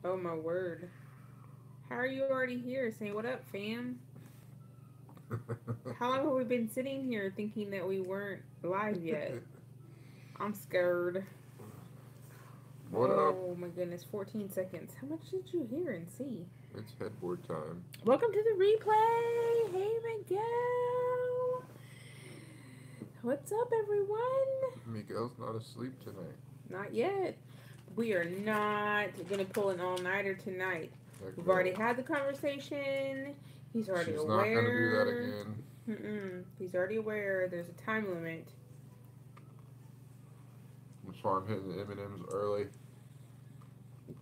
Oh my word. How are you already here? Saying what up, fam? How long have we been sitting here thinking that we weren't live yet? I'm scared. What up? Oh my goodness, 14 seconds. How much did you hear and see? It's headboard time. Welcome to the replay. Hey, Miguel. What's up, everyone? Miguel's not asleep tonight. Not yet. We are not going to pull an all nighter tonight. Heck We've already no. had the conversation. He's already She's not gonna do that aware. again. He's already aware there's a time limit. That's why I'm hitting the M&M's early.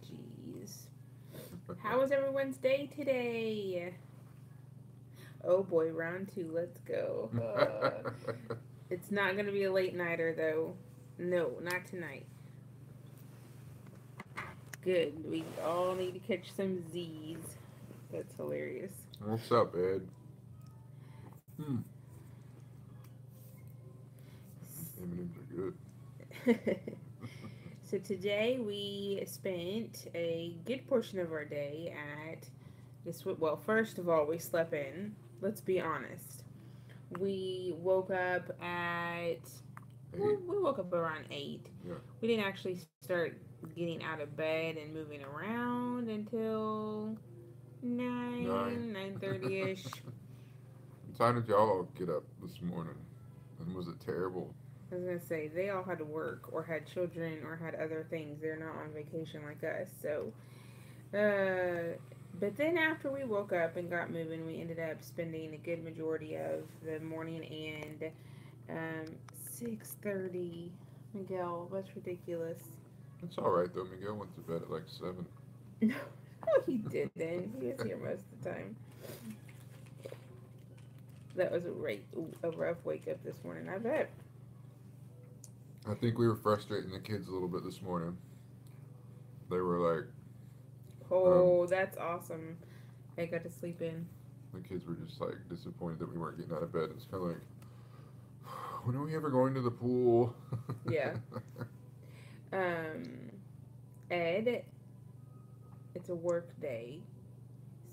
Jeez. How was everyone's day today? Oh boy, round two. Let's go. It's not going to be a late nighter, though. No, not tonight. Good. We all need to catch some Z's. That's hilarious. What's up, Ed? M&M's are good. So today we spent a good portion of our day at this. Well, first of all, we slept in. Let's be honest. We woke up at. We woke up around 8. Yeah. We didn't actually start getting out of bed and moving around until 9:30 ish. What time did y'all all get up this morning? And was it terrible? I was gonna say they all had to work or had children or had other things. They're not on vacation like us. So, but then after we woke up and got moving, we ended up spending a good majority of the morning and 6:30. Miguel, that's ridiculous. It's alright though. Miguel went to bed at like 7. No, he didn't. He was here most of the time. That was a rough wake up this morning. I bet. I think we were frustrating the kids a little bit this morning. They were like, Oh, that's awesome. I got to sleep in. the kids were just like disappointed that we weren't getting out of bed. It's kind of like, when are we ever going to the pool? Yeah. Um, Ed, it's a work day.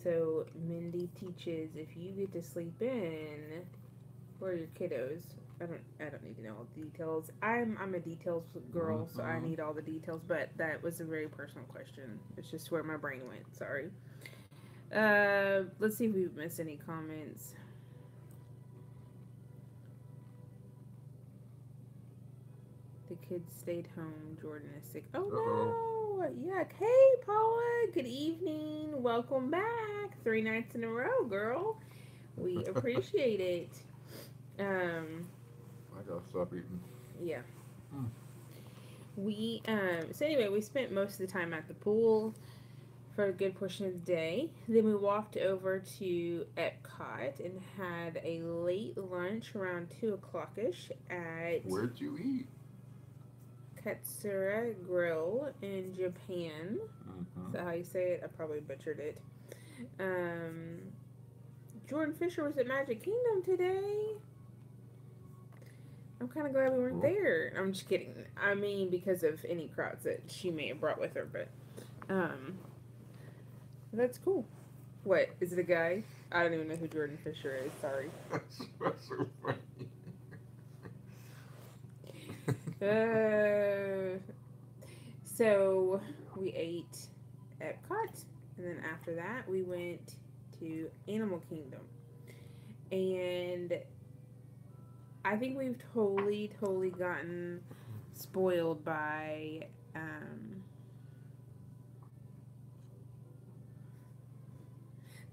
So Mindy teaches if you get to sleep in for your kiddos. I don't need to know all the details. I'm a details girl, so I need all the details, but that was a very personal question. It's just where my brain went. Sorry. Let's see if we've missed any comments. The kids stayed home. Jordan is sick. Oh no! Yuck. Hey, Paula. Good evening. Welcome back. 3 nights in a row, girl. We appreciate it. I gotta stop eating. Yeah. So anyway, we spent most of the time at the pool for a good portion of the day. Then we walked over to Epcot and had a late lunch around 2 o'clock ish at Where'd you eat? Katsura Grill in Japan. Is that how you say it? I probably butchered it. Jordan Fisher was at Magic Kingdom today. I'm kind of glad we weren't there. I'm just kidding. I mean, because of any crowds that she may have brought with her, but that's cool. What is it? A guy? I don't even know who Jordan Fisher is. Sorry. That's so funny. So we ate Epcot, and then after that we went to Animal Kingdom, and I think we've totally gotten spoiled by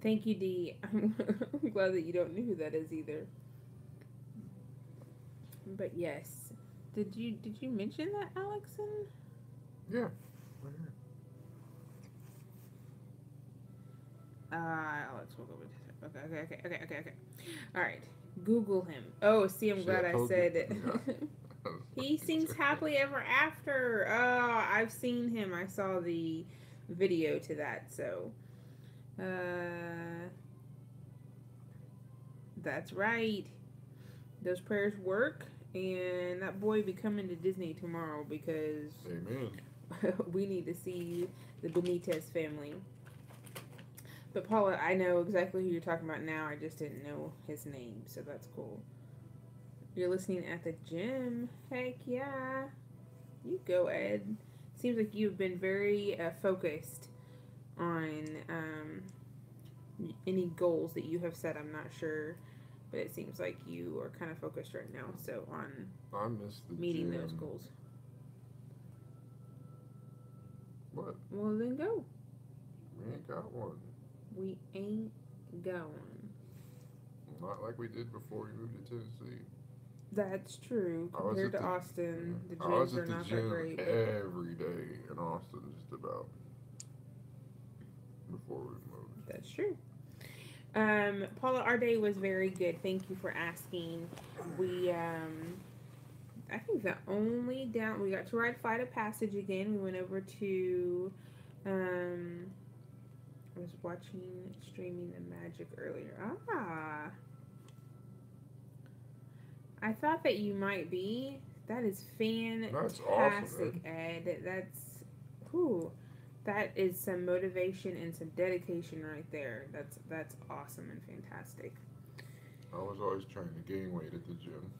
thank you, Dee. I'm glad that you don't know who that is either. But yes, did you mention that, Alexon? Yeah. Alex will go with okay. All right. Google him. Oh, see, I'm glad I said it. Yeah. He sings happily ever after. Oh, I've seen him. I saw the video to that. So, that's right. Those prayers work, and that boy be coming to Disney tomorrow because Amen. we need to see the Benitez family. But Paula, I know exactly who you're talking about now. I just didn't know his name, so that's cool. You're listening at the gym. Heck yeah. You go, Ed. Seems like you've been very focused on any goals that you have set. I'm not sure, but it seems like you are kind of focused right now. So on I miss the meeting gym. those goals. What? Well, then go. We ain't got one. We ain't going. Not like we did before we moved to Tennessee. That's true. Compared to Austin, the I was gyms are at the not that gym great. every day in Austin, just about, before we moved. That's true. Paula, our day was very good. Thank you for asking. We, I think we got to ride Flight of Passage again. We went over to, I was watching Streaming the Magic earlier. I thought that you might be. That is fantastic, That's awesome, Ed. That is some motivation and some dedication right there. That's awesome and fantastic. I was always trying to gain weight at the gym.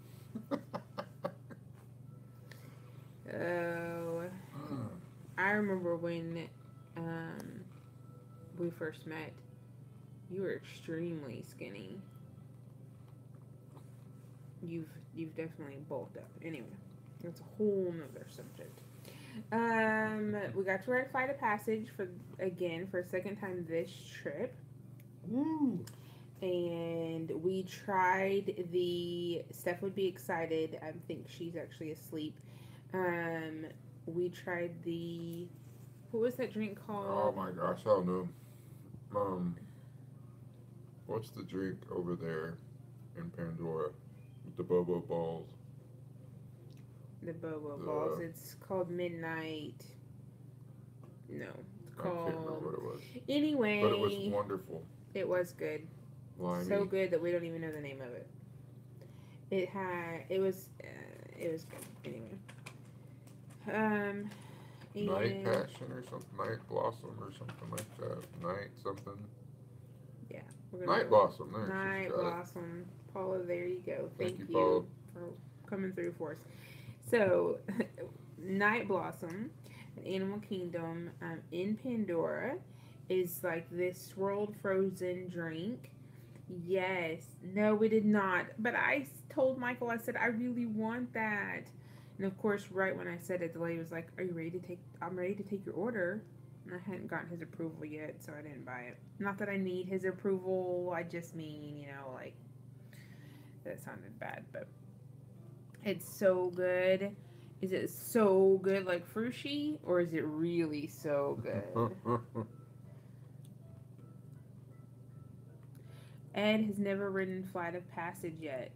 Oh, I remember when we first met. You were extremely skinny. You've definitely bulked up. Anyway, that's a whole nother subject. We got to ride Flight of Passage for a second time this trip. Woo! And we tried Steph would be excited. I think she's actually asleep. We tried what was that drink called? Oh my gosh, I don't know. What's the drink over there in Pandora with the Bobo balls? The Bobo balls. It's called Midnight. No, it's called. I can't remember what it was. Anyway, but it was wonderful. It was good. Limey. So good that we don't even know the name of it. It was good. Anyway. Night Passion or something, Night Blossom or something like that. Night something. Yeah. Night Blossom. There. Night Blossom. Paula, there you go. Thank you Paula. for coming through for us. So, Night Blossom, Animal Kingdom, in Pandora, is like this swirled frozen drink. Yes. No, we did not. But I told Michael, I said, I really want that. And of course, right when I said it, the lady was like, I'm ready to take your order. And I hadn't gotten his approval yet, so I didn't buy it. Not that I need his approval, I just mean, like, that sounded bad, but it's so good. Is it so good like Frushi, or is it really so good? Ed has never ridden Flight of Passage yet.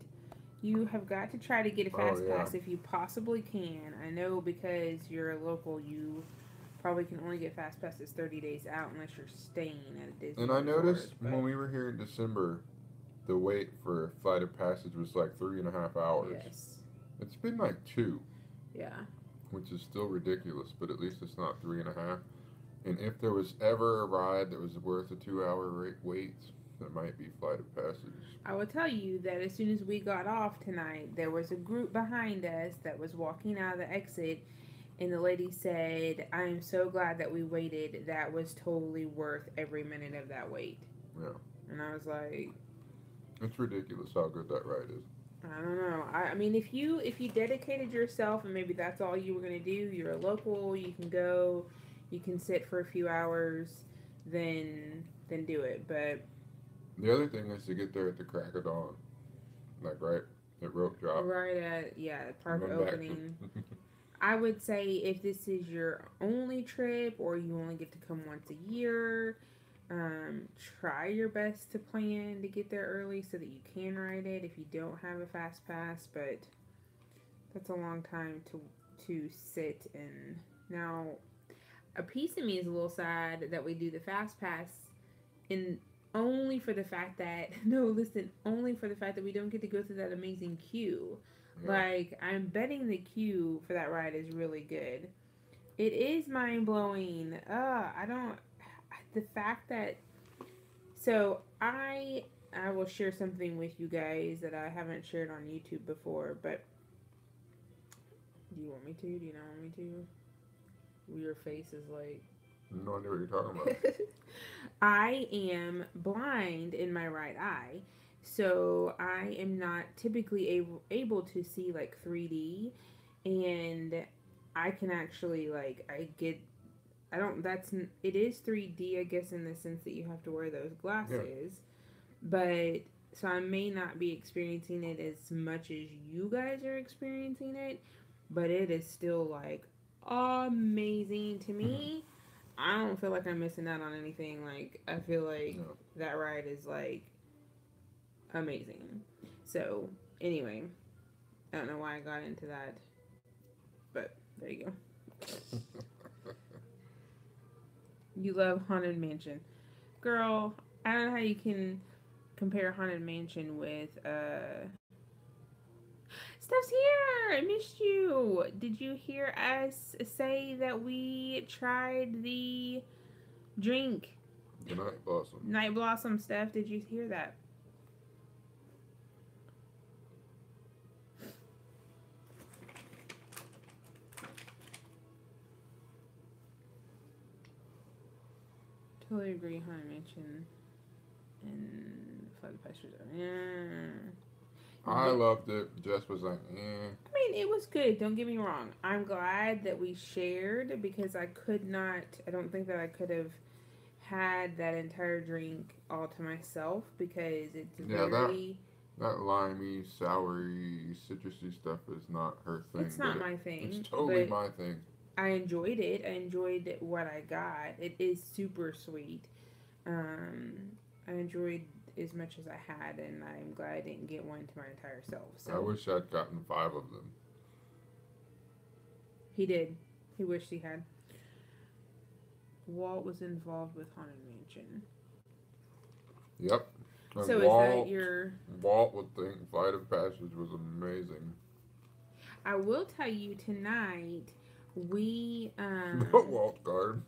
You have got to try to get a fast pass if you possibly can. I know because you're a local, you probably can only get fast passes 30 days out unless you're staying at a Disney And I noticed when we were here in December, the wait for Flight of Passage was like 3.5 hours. Yes. It's been like 2. Yeah. Which is still ridiculous, but at least it's not 3.5. And if there was ever a ride that was worth a 2-hour wait, that might be Flight of Passage. I will tell you that as soon as we got off tonight, there was a group behind us that was walking out of the exit, and the lady said, I am so glad that we waited. That was totally worth every minute of that wait. Yeah. And I was like... It's ridiculous how good that ride is. I don't know. I mean, if you dedicated yourself and maybe that's all you were going to do, you're a local, you can go, you can sit for a few hours, then do it. But... The other thing is to get there at the crack of dawn. Like right at rope drop. Right at, park opening. I would say if this is your only trip or you only get to come once a year, try your best to plan to get there early so that you can ride it if you don't have a fast pass, but that's a long time to sit. And now a piece of me is a little sad that we do the fast pass only for the fact that we don't get to go through that amazing queue. Yeah. Like, I'm betting the queue for that ride is really good. It is mind blowing. I don't. The fact that I will share something with you guys that I haven't shared on YouTube before, but do you want me to? Do you not want me to? Your face is like. No idea what you're talking about. I am blind in my right eye, so I am not typically able to see like 3D, and I can actually like I don't that's it is 3D I guess in the sense that you have to wear those glasses, but so I may not be experiencing it as much as you guys are experiencing it, but it is still like amazing to me. I don't feel like I'm missing out on anything. Like I feel like No. that ride is like amazing. So anyway, I don't know why I got into that, but there you go. You love Haunted Mansion, girl. I don't know how you can compare Haunted Mansion with Stuff's here. I missed you. Did you hear us say that we tried the drink? The Night Blossom. Night Blossom stuff. Did you hear that? Totally agree. Haunted Mansion and Flood Pastures. Yeah. I loved it. Jess was like, eh. I mean, it was good. Don't get me wrong. I'm glad that we shared because I don't think that I could have had that entire drink all to myself because it's very. That limey, soury, citrusy stuff is not her thing. It's not my thing. It's totally my thing. I enjoyed it. I enjoyed what I got. It is super sweet. I enjoyed as much as I had, and I'm glad I didn't get one to my entire self. So I wish I'd gotten 5 of them. He did. He wished he had. Walt was involved with Haunted Mansion. Yep. And so Walt, is that your... Walt would think Flight of Passage was amazing. I will tell you tonight, we... Walt card.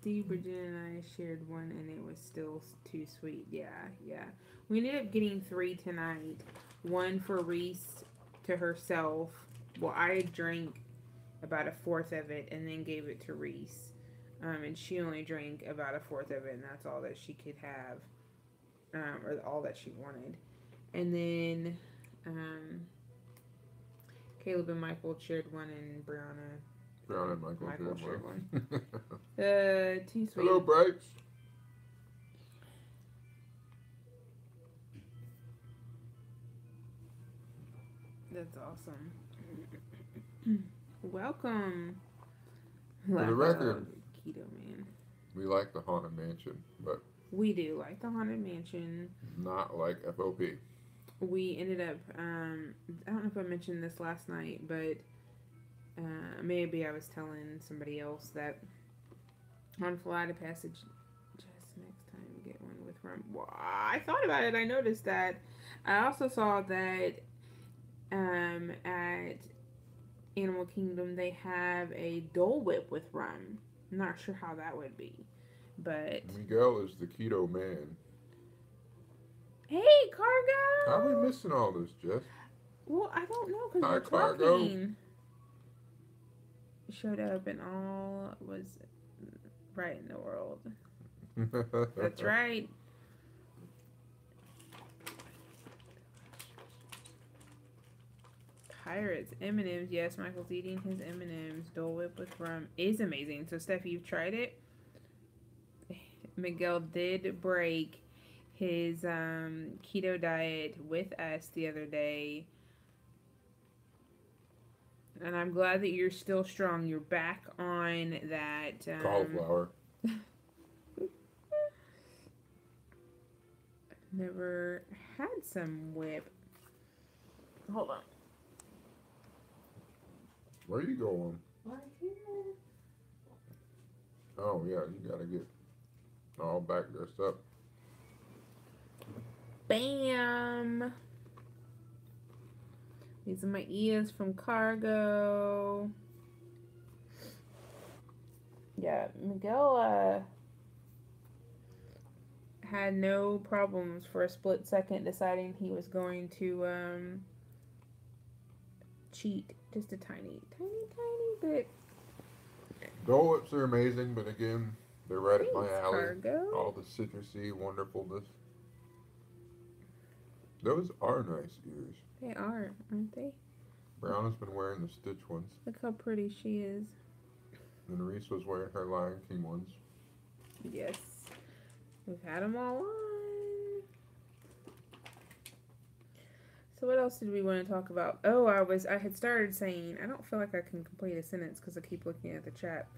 Steve, Bridget, and I shared one, and it was still too sweet. Yeah. We ended up getting 3 tonight. One for Reese to herself. Well, I drank about 1/4 of it and then gave it to Reese. And she only drank about 1/4 of it, and that's all that she could have. Or all that she wanted. And then Caleb and Michael shared one, and Brianna and Michael shared one. Too sweet. Hello, Brights. That's awesome. Welcome. For the record, Keto Man. We like the Haunted Mansion, but we do like the Haunted Mansion. Not like FOP. We ended up. I don't know if I mentioned this last night, but maybe I was telling somebody else that on Flight of Passage, just next time get one with rum. Well, I thought about it. I noticed that. I also saw that at Animal Kingdom they have a Dole Whip with rum. I'm not sure how that would be, but Miguel is the keto man. Hey, Cargo! How are we missing all this, Jess? Well, I don't know because Hi, we're Cargo. talking. Showed up and all was right in the world. That's right. Pirates, M&M's. Yes, Michael's eating his M&M's. Dole Whip with rum is amazing. So, Steffi, you've tried it? Miguel did break his keto diet with us the other day. And I'm glad that you're still strong. You're back on that... cauliflower. Never had some whip. Hold on. Where are you going? Right here. Oh, yeah, you gotta get all back dressed up. Bam! These are my ears from Cargo. yeah, Miguel had no problems for a split second deciding he was going to cheat just a tiny, tiny, tiny bit. Dole Whips are amazing, but again, they're right up my Thanks, alley. Cargo. All the citrusy wonderfulness. Those are nice ears. They are, aren't they? Brown has been wearing the Stitch ones, Look how pretty she is. and Reese was wearing her Lion King ones. Yes. We've had them all on. So what else did we want to talk about? Oh, I had started saying, I don't feel like I can complete a sentence because I keep looking at the chat.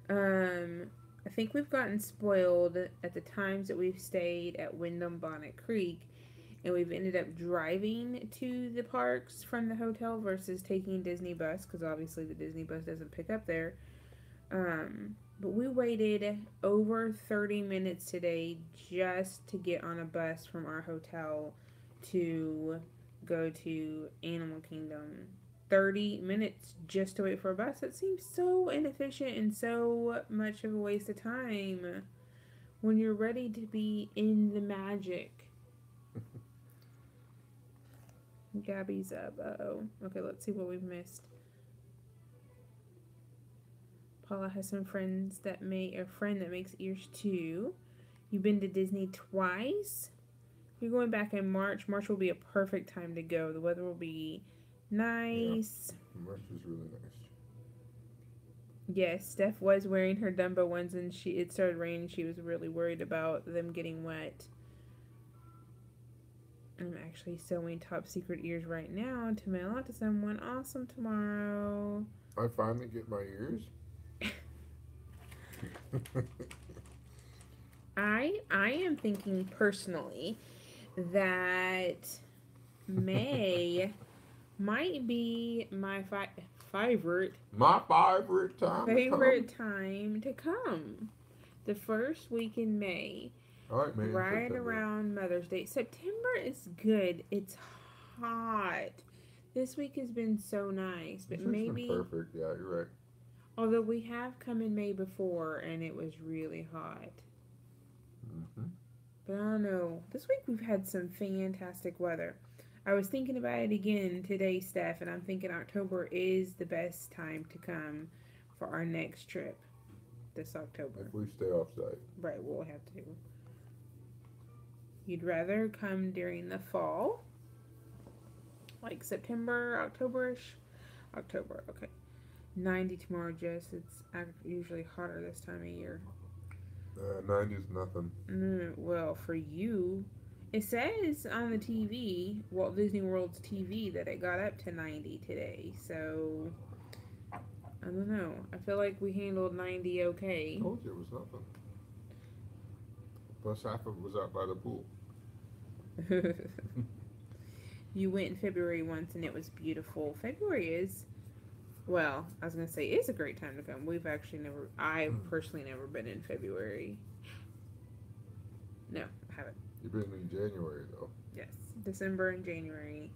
I think we've gotten spoiled at the times that we've stayed at Wyndham Bonnet Creek, and we've ended up driving to the parks from the hotel versus taking Disney bus, because obviously the Disney bus doesn't pick up there. But we waited over 30 minutes today just to get on a bus from our hotel to go to Animal Kingdom. 30 minutes just to wait for a bus. That seems so inefficient and so much of a waste of time when you're ready to be in the magic. Gabby's up. Uh-oh. Okay, let's see what we've missed. Paula has some friends a friend that makes ears too. You've been to Disney twice? You're going back in March. March will be a perfect time to go. The weather will be nice. Yeah, March was really nice. Yes, Steph was wearing her Dumbo ones and it started raining. She was really worried about them getting wet. I'm actually sewing top secret ears right now to mail out to someone awesome tomorrow. I finally get my ears. I am thinking personally that May might be my favorite time to come. The first week in May. I like May and right September. around Mother's Day. September is good. It's hot. This week has been so nice, but This week's maybe been perfect. Yeah, you're right. although we have come in May before and it was really hot. Mm-hmm. But I don't know. This week we've had some fantastic weather. I was thinking about it again today, Steph, and I'm thinking October is the best time to come for our next trip this October. If we stay off site. Right, we'll have to. You'd rather come during the fall? Like September, October-ish? October, okay. 90 tomorrow, Jess. It's usually hotter this time of year. 90's nothing. Well, for you, it says on the TV, Walt Disney World's TV, that it got up to 90 today. So, I don't know. I feel like we handled 90 okay. I told you it was nothing. Plus half of it was out by the pool. You went in February once and it was beautiful. February is, well, I was going to say, it's a great time to come. We've actually I've personally never been in February. No, I haven't. You've been in January, though. Yes. December and January.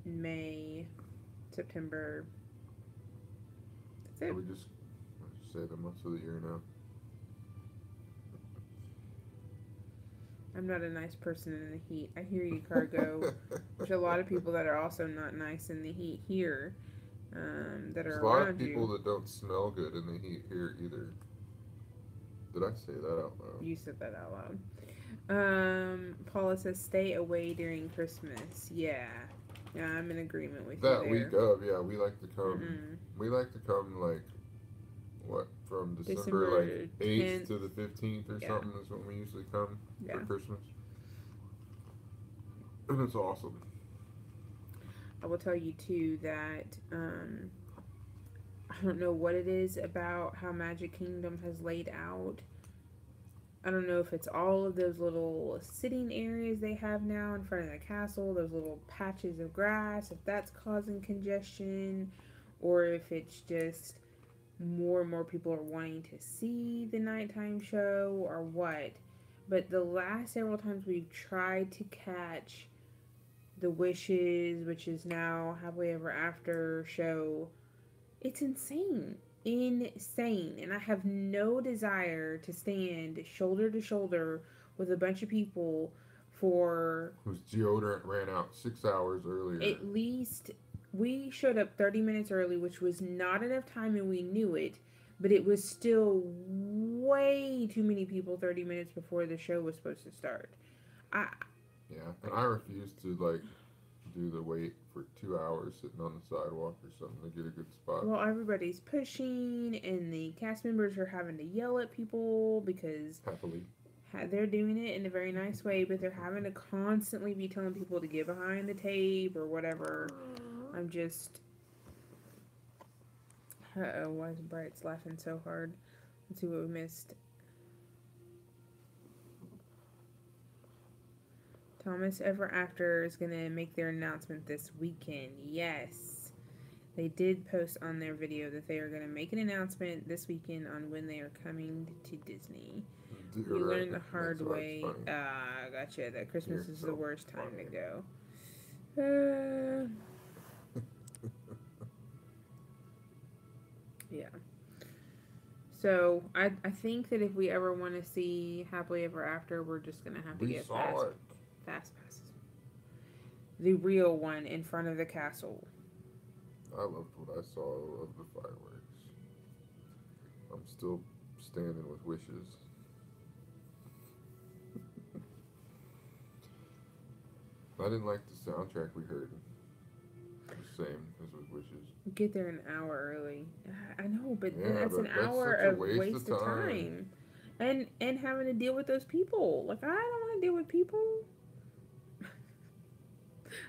May, September. That's it. We just say the months of the year now. I'm not a nice person in the heat. I hear you, Cargo. There's a lot of people that are also not nice in the heat here. That are There's a lot around of people you. that don't smell good in the heat here either. Did I say that out loud? You said that out loud. Paula says stay away during Christmas. Yeah. Yeah, I'm in agreement with That you week there. of, yeah, we like to come. We like to come like, what, from December like 8th 10th. to the 15th or Yeah. something is when we usually come Yeah. for Christmas. And it's awesome. I will tell you too that I don't know what it is about how Magic Kingdom has laid out. I don't know if it's all of those little sitting areas they have now in front of the castle, those little patches of grass, if that's causing congestion, or if it's just more and more people are wanting to see the nighttime show, or what. But the last several times we've tried to catch the Wishes, which is now Happily Ever After show, it's insane. insane. And I have no desire to stand shoulder to shoulder with a bunch of people for Whose deodorant ran out 6 hours earlier. at least, we showed up 30 minutes early, which was not enough time and we knew it, but it was still way too many people 30 minutes before the show was supposed to start. I Yeah, and I refuse to like do the wait for 2 hours sitting on the sidewalk or something to get a good spot. Well, everybody's pushing and the cast members are having to yell at people because Happily. they're doing it in a very nice way, but they're having to constantly be telling people to get behind the tape or whatever. I'm just. Uh-oh, why is Bright's laughing so hard? Let's see what we missed. Thomas Ever After is going to make their announcement this weekend. Yes. They did post on their video that they are going to make an announcement this weekend on when they are coming to Disney. You learn the hard way. Gotcha. That Christmas is the worst time to go. Yeah. So I think that if we ever want to see Happily Ever After, we're just gonna have to get fast passes. The real one in front of the castle. I loved what I saw of the fireworks. I'm still standing with Wishes. I didn't like the soundtrack we heard. The same as with Wishes. Get there an hour early. I know, but Yeah, that's but an that's hour such a of waste of time. And having to deal with those people. Like, I don't want to deal with people.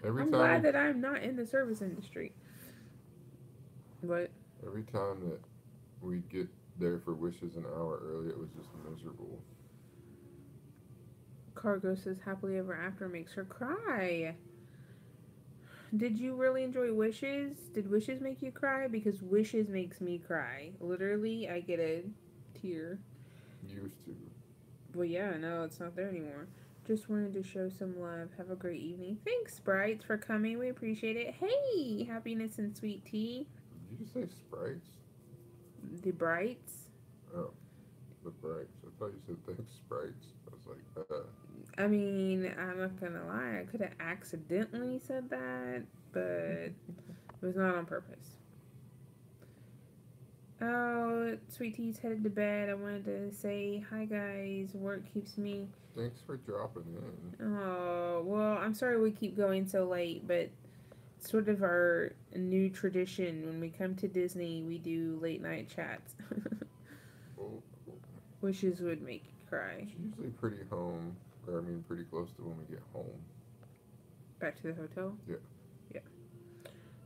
I'm glad that I'm not in the service industry. But every time that we'd get there for Wishes an hour early, it was just miserable. Cargo says Happily Ever After makes her cry. Did you really enjoy Wishes? Did Wishes make you cry? Because Wishes makes me cry. Literally, I get a tear. Used to. Well, yeah, no, it's not there anymore. Just wanted to show some love. Have a great evening. Thanks, Sprites, for coming. We appreciate it. Hey, happiness and sweet tea. Did you say Sprites? The Brights. Oh, the Brights. I thought you said thanks, Sprites. I was like, I mean, I'm not gonna lie. I could have accidentally said that, but it was not on purpose. Oh, Sweet Tea's headed to bed. I wanted to say hi, guys. Work keeps me. Thanks for dropping in. Oh, well, I'm sorry we keep going so late, but it's sort of our new tradition. When we come to Disney, we do late night chats. Wishes would make you cry. It's usually pretty pretty close to when we get home. Back to the hotel? Yeah. Yeah.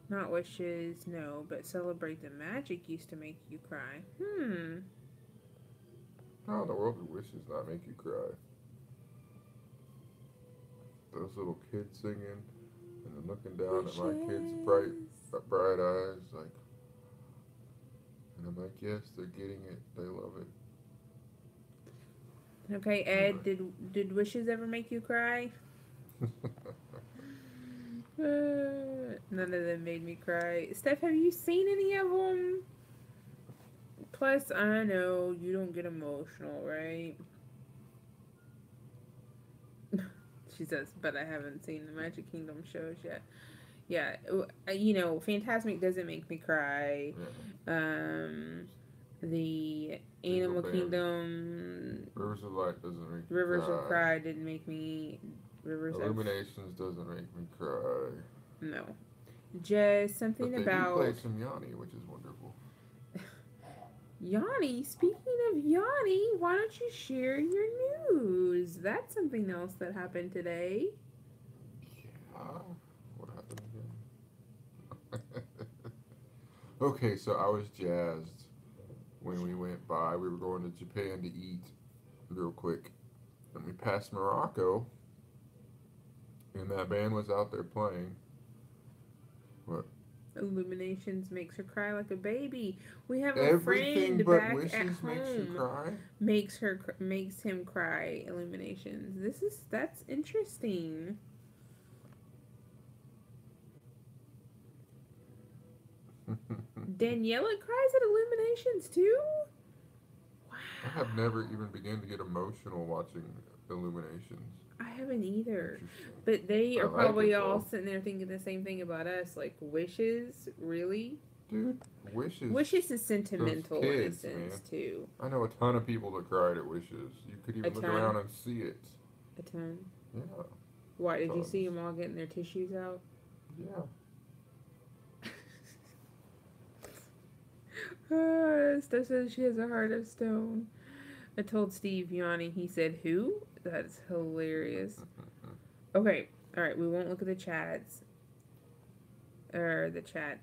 Not Wishes, no, but Celebrate the Magic used to make you cry. How in the world do Wishes not make you cry? Those little kids singing and then looking down at my kids' bright eyes, like, and I'm like, yes, they're getting it. They love it. Okay, Ed, did Wishes ever make you cry? None of them made me cry. Steph, have you seen any of them? Plus, I know you don't get emotional, right? She says, but I haven't seen the Magic Kingdom shows yet. Yeah, you know, Fantasmic doesn't make me cry. Yeah. The Animal Kingdom, Rivers of Light doesn't make me Rivers cry. of Cry didn't make me. Illuminations doesn't make me cry. No, just something but they about. do play some Yanni, which is wonderful. Yanni, speaking of Yanni, why don't you share your news? That's something else that happened today. Yeah, what happened again? Okay, so I was jazzed when we went by. We were going to Japan to eat real quick. And we passed Morocco. And that band was out there playing. What? Illuminations makes her cry like a baby. We have a Everything friend but back Wishes at home makes you cry? makes him cry. Illuminations. That's interesting. Daniela cries at Illuminations too? I have never even begun to get emotional watching Illuminations. I haven't either. Interesting. But they I are like probably it all though. sitting there thinking the same thing about us. Like, Wishes? Really? Dude, Wishes. Wishes is Those sentimental in a kids, man. sense, too. I know a ton of people that cried at Wishes. You could A even look ton. around and see it. A ton. Yeah, Why? Did you tons. see them all getting their tissues out? Yeah. Steph says she has a heart of stone. I told Steve yawning. He said, "Who?" That's hilarious. Okay. All right. We won't look at the chats. Or the chat.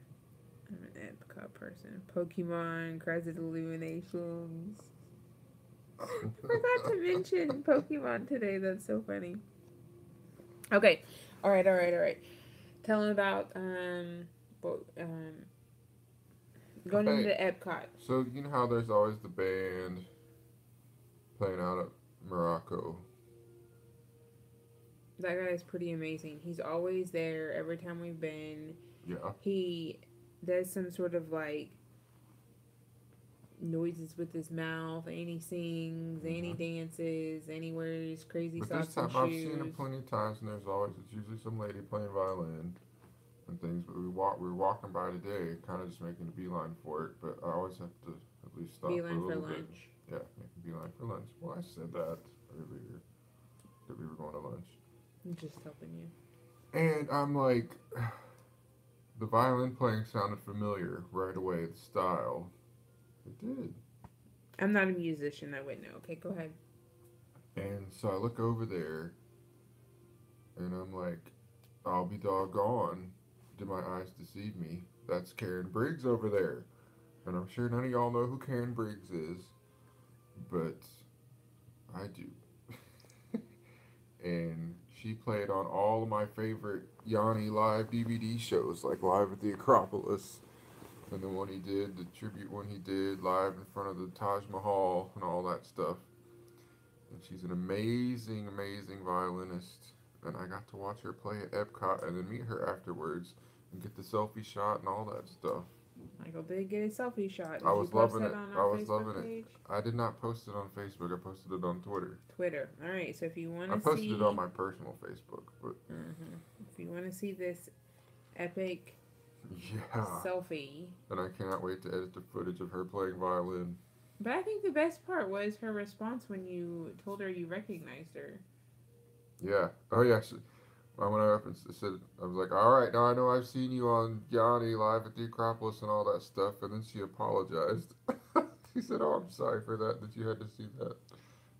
I'm an Epcot person. Pokemon, Cries of Illuminations. I forgot to mention Pokemon today. That's so funny. Okay. All right. Tell them about going Okay, into Epcot. so you know how there's always the band playing out at Morocco. That guy is pretty amazing. He's always there every time we've been. Yeah. He does some sort of like noises with his mouth, and he sings, and he Hmm. dances, and he wears crazy But this socks and time I've seen him shoes. plenty of times, and it's usually some lady playing violin and things. But we were walking by today, kind of just making a beeline for it. But I always have to at least stop for a Beeline for little bit. lunch. Yeah, make a beeline for lunch. Well, I said that earlier that we were going to lunch, I'm just helping you. and I'm like, the violin playing sounded familiar right away. The style, it did. I'm not a musician. I wouldn't know. Okay, go ahead. And so I look over there, and I'm like, I'll be doggone. Did my eyes deceive me? That's Karen Briggs over there. And I'm sure none of y'all know who Karen Briggs is, but I do. And she played on all of my favorite Yanni live DVD shows, like Live at the Acropolis, and the one he did, the tribute one he did, live in front of the Taj Mahal, and all that stuff. And she's an amazing, amazing violinist. And I got to watch her play at Epcot and then meet her afterwards and get the selfie shot and all that stuff. Michael did get a selfie shot. Did I you was post loving that it. on I our was Facebook loving it. page? I did not post it on Facebook. I posted it on Twitter. Twitter. All right. So if you want I to posted see, it on my personal Facebook, but if you want to see this epic yeah. selfie. And I cannot wait to edit the footage of her playing violin. But I think the best part was her response when you told her you recognized her. Yeah. Oh yeah. I went up and said, I was like, all right, now I know I've seen you on Yanni live at the Acropolis and all that stuff. And then she apologized. She said, oh, I'm sorry for that you had to see that.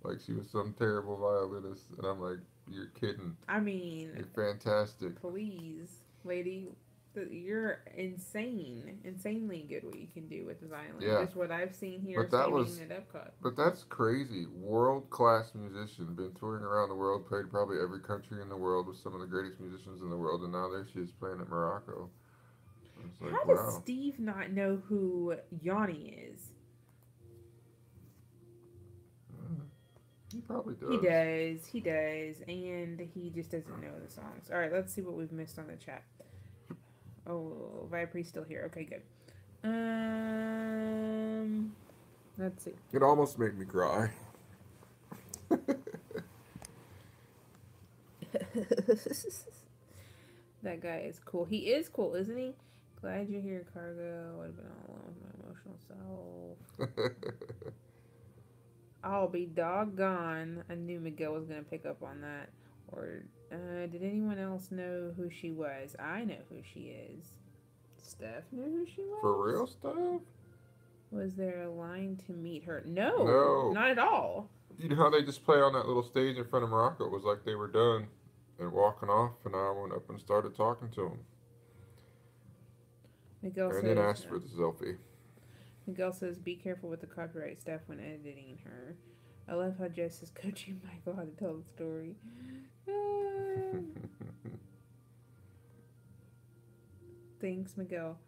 Like she was some terrible violinist. And I'm like, you're kidding. I mean, You're fantastic. please, lady, you're insanely good what you can do with the violin. Yeah. Just what I've seen here But that standing was, at Epcot. but that's crazy. World class musician. Been touring around the world, played probably every country in the world with some of the greatest musicians in the world. And now there she is playing at Morocco. It's like, How does wow. Steve not know who Yanni is? He probably does. He does, and he just doesn't know the songs. All right, let's see what we've missed on the chat. Oh, Viapre's still here. Okay, good. Let's see. It almost made me cry. That guy is cool. He is cool, isn't he? Glad you're here, Cargo. Would have been all alone with my emotional self. I'll be doggone. I knew Miguel was gonna pick up on that. Or did anyone else know who she was? I know who she is. Steph knew who she was. For real stuff? Was there a line to meet her? No, No. not at all. You know how they just play on that little stage in front of Morocco? It was like they were done and walking off, and I went up and started talking to them. Miguel And says. then asked for the selfie. Miguel says, "Be careful with the copyright stuff when editing her." I love how Jess is coaching Michael how to tell the story. Thanks, Miguel.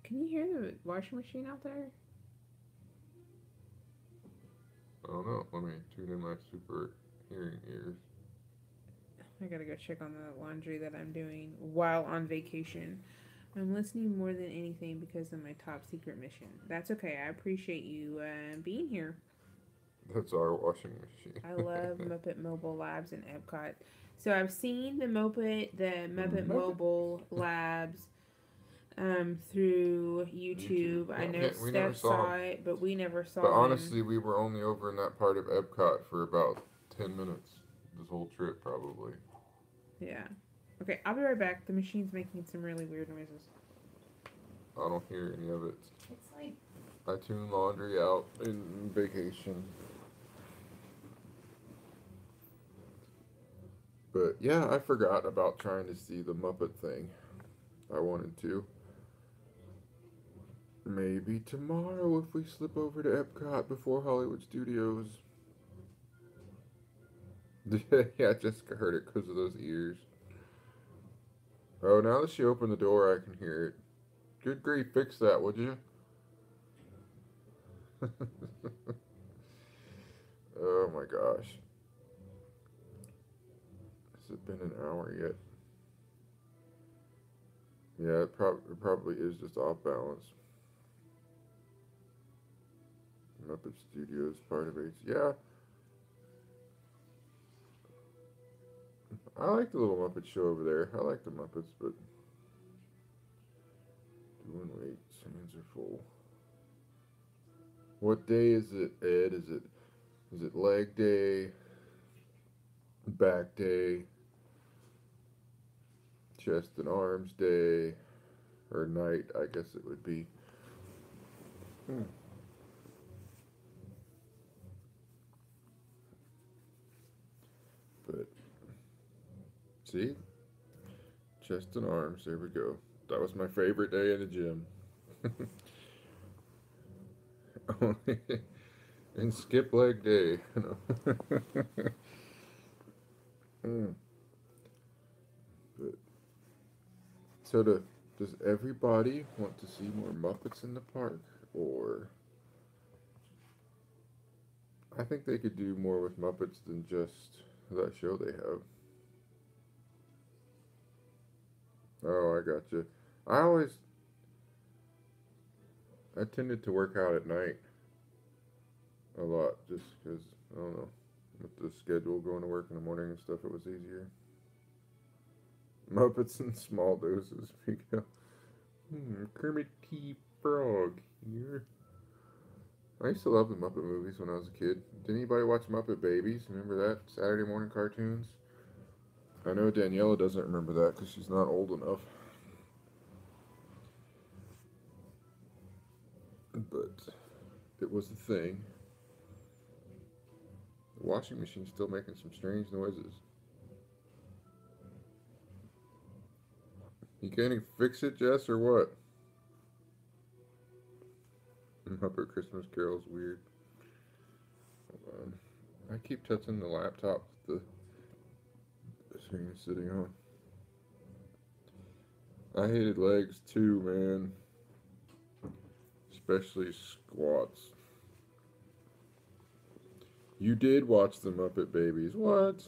Can you hear the washing machine out there? I don't know. Let me tune in my super hearing ears. I gotta go check on the laundry that I'm doing while on vacation. I'm listening more than anything because of my top secret mission. That's okay. I appreciate you being here. That's our washing machine. I love Muppet Mobile Labs and Epcot. So I've seen the Muppet Muppet. Mobile Labs through YouTube. YouTube. I Yeah, know we never Steph saw saw him. it, but we never But saw him. honestly, we were only over in that part of Epcot for about 10 minutes. This whole trip, probably. Yeah. Okay, I'll be right back. The machine's making some really weird noises. I don't hear any of it. It's like I tune laundry out in vacation. But yeah, I forgot about trying to see the Muppet thing. I wanted to. Maybe tomorrow if we slip over to Epcot before Hollywood Studios. Yeah, Jessica heard it because of those ears. Oh, now that she opened the door, I can hear it. Good grief, fix that, would you? Oh my gosh. Has it been an hour yet? Yeah, it probably is just off balance. Muppet Studios, part of H. Yeah, I like the little Muppet show over there. I like the Muppets, but doing wait, hands are full. What day is it, Ed? Is it leg day, back day, chest and arms day, or night? I guess it would be. Hmm. But see, chest and arms. There we go. That was my favorite day in the gym. And skip leg day. Mm. But so does everybody want to see more Muppets in the park, or I think they could do more with Muppets than just that show they have. Oh, I got you. I always I tended to work out at night a lot just because I don't know with the schedule going to work in the morning and stuff. It was easier. Muppets in small doses. Kermit T. Frog here. I used to love the Muppet movies when I was a kid. Did anybody watch Muppet Babies? Remember that? Saturday morning cartoons? I know Daniela doesn't remember that because she's not old enough. But it was a thing. The washing machine's still making some strange noises. You can't fix it, Jess, or what? Muppet Christmas Carol's weird. Hold on. I keep touching the laptop the screen is sitting on. I hated legs too, man. Especially squats. You did watch the Muppet Babies. What?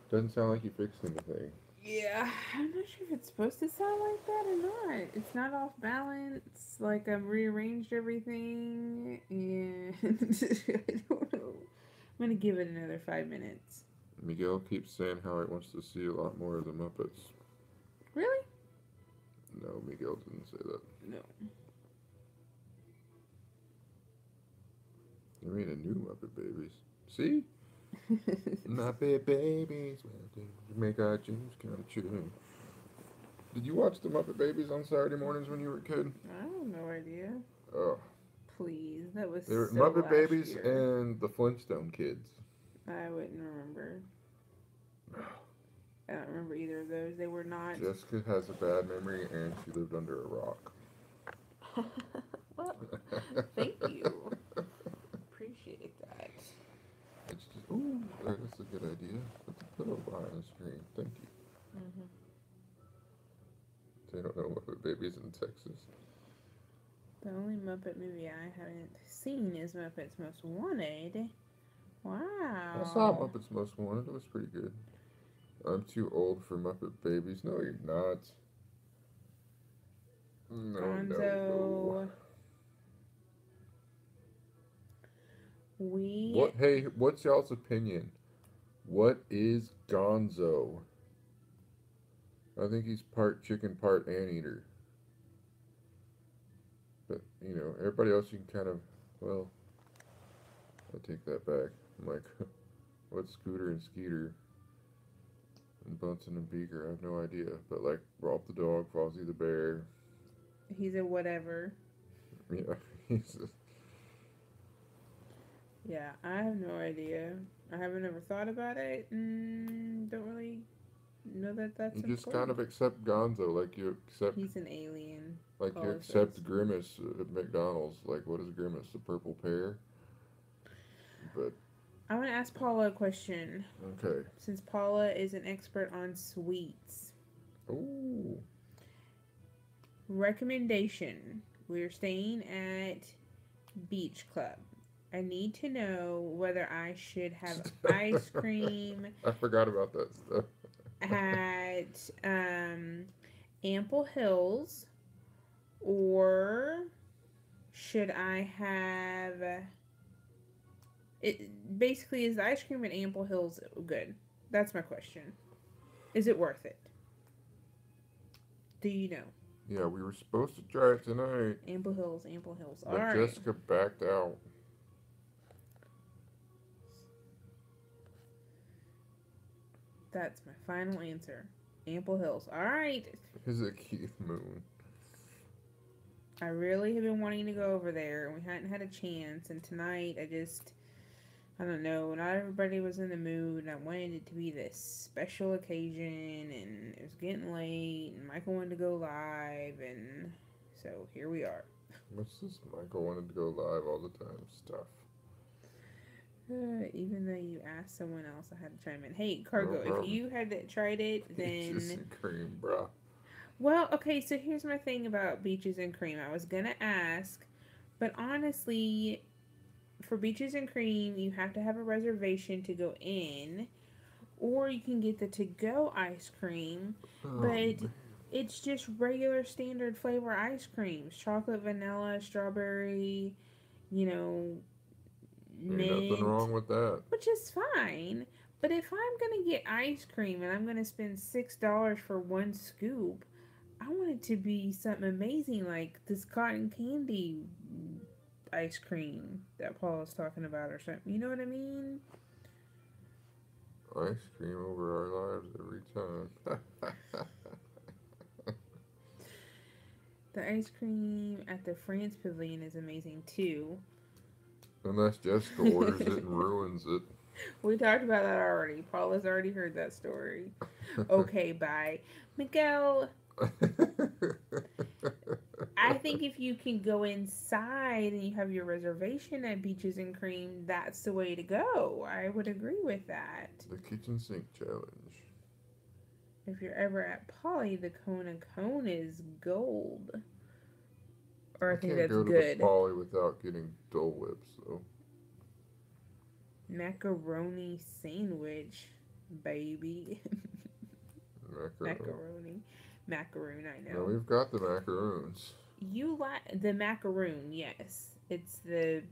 Doesn't sound like you fixed anything. yeah, I'm not sure if it's supposed to sound like that or not. It's not off balance. Like I've rearranged everything, and I don't know. I'm gonna give it another 5 minutes. Miguel keeps saying how he wants to see a lot more of the Muppets. Really? No, Miguel didn't say that. No. They made a new Muppet Babies. See? Muppet Babies. You make our dreams come true. Did you watch the Muppet Babies on Saturday mornings when you were a kid? I have no idea. Oh. Please, that was They were so Muppet last Babies year. and the Flintstone Kids. I wouldn't remember. I don't remember either of those. They were not. Jessica has a bad memory and she lived under a rock. Well, thank you. Appreciate that. It's just, ooh, that's a good idea. Put the pillow behind the screen. Thank you. Mm-hmm. They don't know Muppet Babies in Texas. The only Muppet movie I haven't seen is Muppets Most Wanted. Wow. I saw Muppets Most Wanted. It was pretty good. I'm too old for Muppet Babies. No, you're not. No, no, no. Gonzo. We What? Hey, what's y'all's opinion? What is Gonzo? I think he's part chicken, part anteater. But everybody else you can kind of. Well, I take that back. I'm like, what's Scooter and Skeeter and Bunsen and Beaker? I have no idea. But like, Rolf the dog, Fozzie the bear. he's a whatever. Yeah, he's just, Yeah, I have no idea. I haven't ever thought about it. Don't really know that that's you just kind important. of accept Gonzo, like you accept, He's an alien. like you Paula says. accept Grimace at McDonald's. Like, what is Grimace? The purple pear. But I want to ask Paula a question. okay. Since Paula is an expert on sweets. Ooh. Recommendation. We're staying at Beach Club. I need to know whether I should have ice cream I forgot about that stuff. at Ample Hills, or should I have it? Basically, is the ice cream at Ample Hills good? That's my question. Is it worth it? Do you know? Yeah, we were supposed to try it tonight, Ample Hills, Ample Hills. All but right. Jessica backed out. That's my final answer. Ample Hills. All right. Is it Keith Moon? I really have been wanting to go over there, and we hadn't had a chance. And tonight, I don't know, not everybody was in the mood, and I wanted it to be this special occasion, and it was getting late, and Michael wanted to go live, and so here we are. What's this? Michael wanted to go live all the time stuff. Even though you asked someone else, I had to chime in. Hey, Cargo, No problem. if you had tried it, Peaches then... and cream, bruh. Well, okay, so here's my thing about Beaches and Cream. I was gonna ask, but honestly, for Beaches and Cream, you have to have a reservation to go in, or you can get the to-go ice cream, but it's just regular standard flavor ice creams. Chocolate, vanilla, strawberry, you know, Ain't nothing wrong mint, with that. which is fine. But if I'm gonna get ice cream and I'm gonna spend $6 for one scoop, I want it to be something amazing like this cotton candy ice cream that Paul is talking about or something. You know what I mean? Ice cream over our lives every time. The ice cream at the France Pavilion is amazing too. Unless Jessica orders it and ruins it. We talked about that already. Paul has already heard that story. Okay, bye. Miguel, I think if you can go inside and you have your reservation at Beaches and Cream, that's the way to go. I would agree with that. The kitchen sink challenge. If you're ever at Polly, the Kona Cone is gold. Or I think can't that's go to good. the Polly without getting Dole Whips, though. Macaroni sandwich, baby. Macaroni. Macaroon, I No, know. we've got the macaroons. You like the macaroon, yes. It's the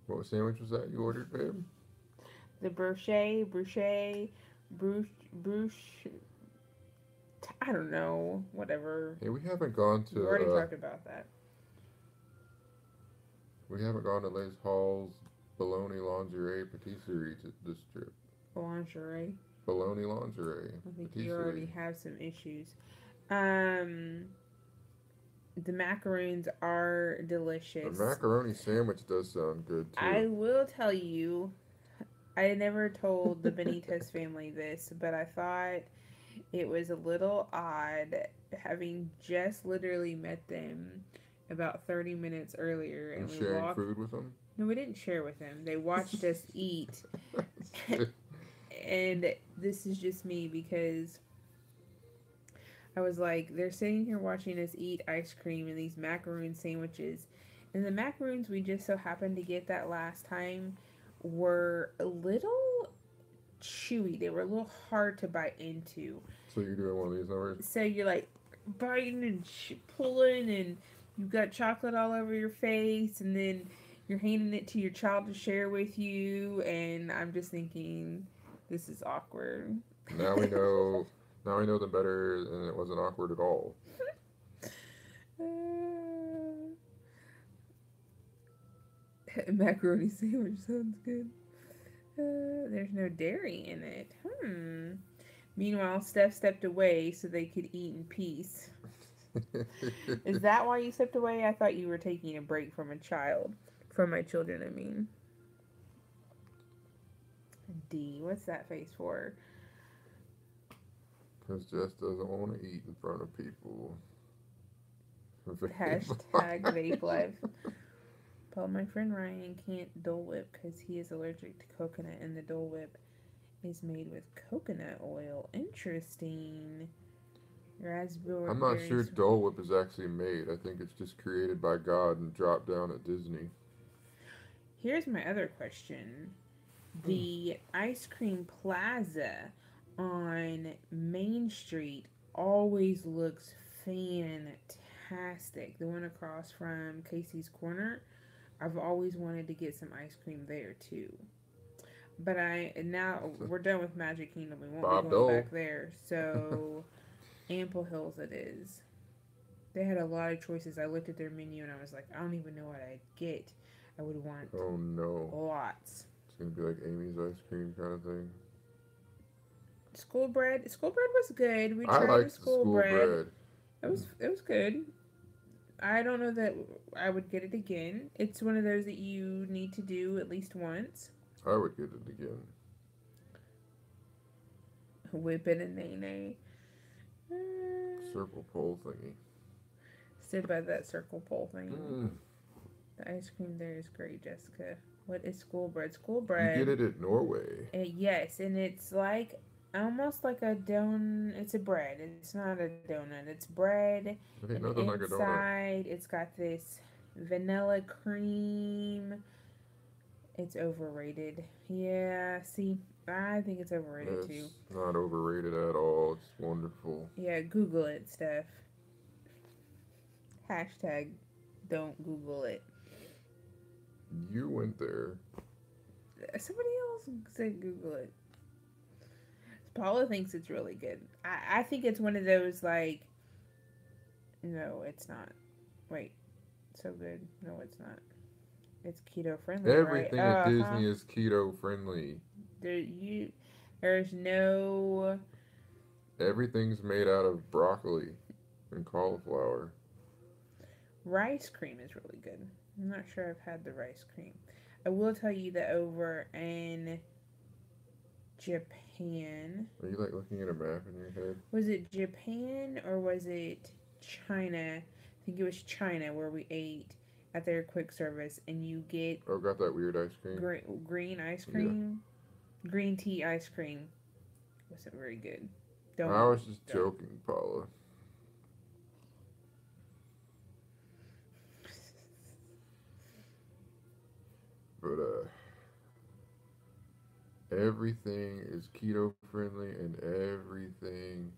What sandwich was that you ordered, babe? bruche, I don't know, whatever. Hey, we haven't gone We already to talked about that. Les Hall's Bologna Lingerie Patisserie this trip. Lingerie. Bologna Lingerie I think Patisserie. you already have some issues. The macaroons are delicious. The macaroni sandwich does sound good too. I will tell you, I never told the Benitez family this, but I thought it was a little odd having just literally met them about 30 minutes earlier, and we sharing walked. food with them. No, we didn't share with them. They watched us eat. And this is just me because I was like, they're sitting here watching us eat ice cream and these macaroon sandwiches. And the macaroons we just so happened to get that last time were a little chewy. They were a little hard to bite into. So you're doing one of these numbers? So you're like, biting and pulling, and you've got chocolate all over your face, and then you're handing it to your child to share with you, and I'm just thinking, this is awkward. Now we know. Now we know them better, and it wasn't awkward at all. Macaroni sandwich sounds good. There's no dairy in it. Meanwhile, Steph stepped away so they could eat in peace. Is that why you stepped away? I thought you were taking a break from a child. From my children, I mean. D. What's that face for? Because Jess doesn't want to eat in front of people. Hashtag vape life. But my friend Ryan can't Dole Whip because he is allergic to coconut, and the Dole Whip is made with coconut oil. Interesting. Raspberry. I'm not sure Dole Whip is actually made. I think it's just created by God and dropped down at Disney. Here's my other question. The ice cream plaza on Main Street always looks fantastic. The one across from Casey's Corner. I've always wanted to get some ice cream there too. But now we're done with Magic Kingdom. We won't be going back there. So Ample Hills it is. They had a lot of choices. I looked at their menu and I was like, I don't even know what I'd get. I would want lots. It's gonna be like Amy's ice cream kind of thing. School bread. School bread was good. We tried liked the school bread. It was good. I don't know that I would get it again. It's one of those that you need to do at least once. I would get it again. Whip it and nay. Circle pole thingy. Sit by that circle pole thingy. The ice cream there is great, Jessica. What is school bread? School bread. You get it at Norway. Yes, and it's like almost like a donut. It's a bread. It's not a donut. It's bread. Okay, nothing like a donut. Inside, it's got this vanilla cream. It's overrated. Yeah, see, I think it's overrated too. It's not overrated at all. It's wonderful. Yeah, Google it, Steph. Hashtag don't Google it. You went there. Somebody else said Google it. Paula thinks it's really good. I think it's one of those like, no, it's not. Wait, so good. No, it's not. It's keto friendly. Everything right? at Disney is keto friendly. There's no. Everything's made out of broccoli and cauliflower. Rice cream is really good. I'm not sure I've had the rice cream. I will tell you that over in Japan. Are you like looking at a map in your head? Was it Japan or was it China? I think it was China where we ate at their quick service, and you get got that weird ice cream. Green ice cream, green tea ice cream. Wasn't very good. I was just joking, Paula. But everything is keto friendly and everything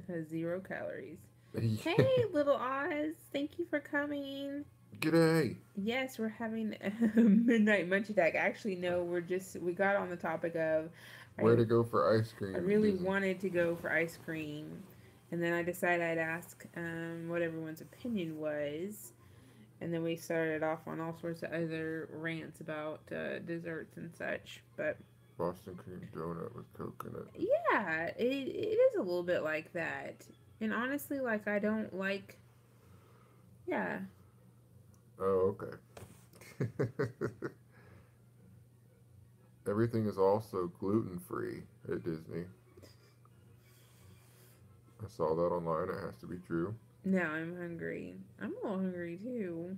has 0 calories. Hey, little Oz, thank you for coming. G'day. Yes, we're having a midnight munch attack. Actually, no, we got on the topic of where to go for ice cream. I really wanted to go for ice cream, and then I decided I'd ask what everyone's opinion was. And then we started off on all sorts of other rants about desserts and such. But Boston cream donut with coconut. Yeah, it is a little bit like that. And honestly, like, I don't like... Yeah. Oh, okay. Everything is also gluten-free at Disney. I saw that online. It has to be true. Now I'm hungry. I'm a little hungry too.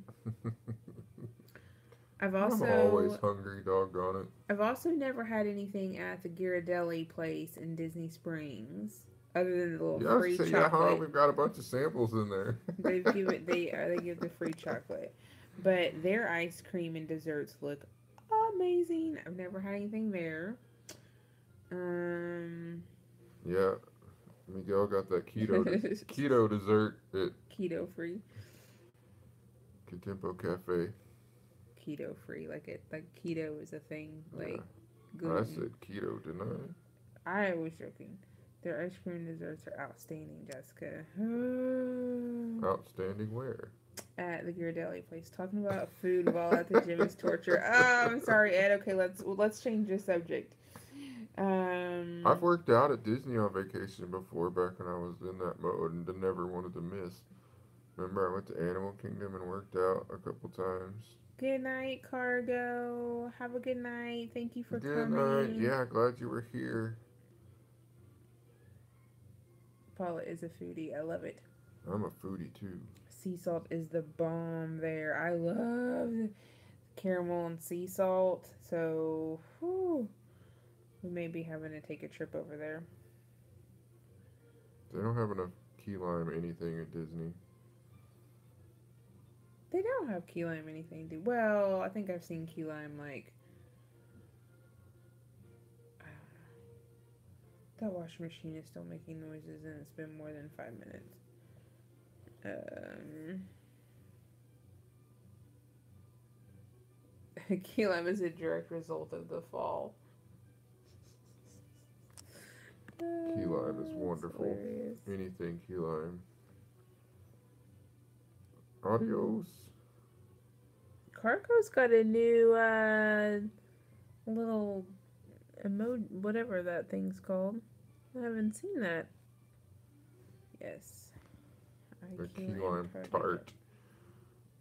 I'm always hungry, doggone it. I've also never had anything at the Ghirardelli place in Disney Springs other than the little free chocolate. We've got a bunch of samples in there. they give the free chocolate, but their ice cream and desserts look amazing. I've never had anything there. Yeah. Miguel got that keto dessert at Keto free. Katempo Cafe. Keto free. Like keto is a thing. Yeah, Like I gluten. said keto, didn't I? I was joking. Their ice cream desserts are outstanding, Jessica. Outstanding where? At the Ghirardelli place, talking about food while at the gym is torture. Oh, I'm sorry, Ed. Okay, let's change the subject. I've Um, worked out at Disney on vacation before, back when I was in that mode, and never wanted to miss. Remember, I went to Animal Kingdom and worked out a couple times. Good night, Cargo. Have a good night. Thank you for Good night. coming. Yeah, glad you were here. Paula is a foodie. I love it. I'm a foodie too. Sea salt is the bomb there. I love caramel and sea salt. So, whew, we may be having to take a trip over there. They don't have enough key lime anything at Disney. They don't have key lime anything, do well. I think I've seen key lime like that washing machine is still making noises and it's been more than 5 minutes. Key lime is a direct result of the fall. Key lime is wonderful. Hilarious. Anything key lime. Adios. Carco's got a new little emoji, whatever that thing's called. I haven't seen that. Yes. The key lime tart.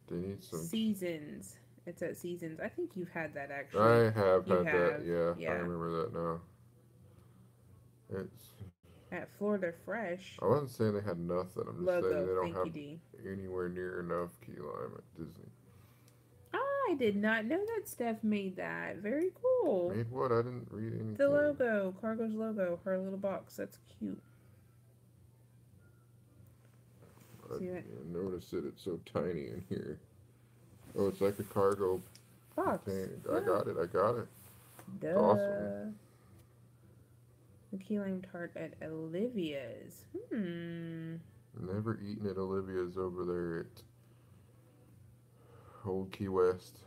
They need some. Seasons. It's at Seasons. I think you've had that actually. I have You had that. have, Yeah, I remember that now. It's. At Florida Fresh. I wasn't saying they had nothing. I'm just Logo. saying they don't Thank have you, D. anywhere near enough key lime at Disney. I did not know that Steph made that. Very cool. Made what? I didn't read anything. The logo. Cargo's logo. Her little box. That's cute. I didn't notice it. It's so tiny in here. Oh, it's like a cargo Box. thing. Yeah. I got it. Duh. It's awesome. The key lime tart at Olivia's. Never eaten at Olivia's over there at Old Key West.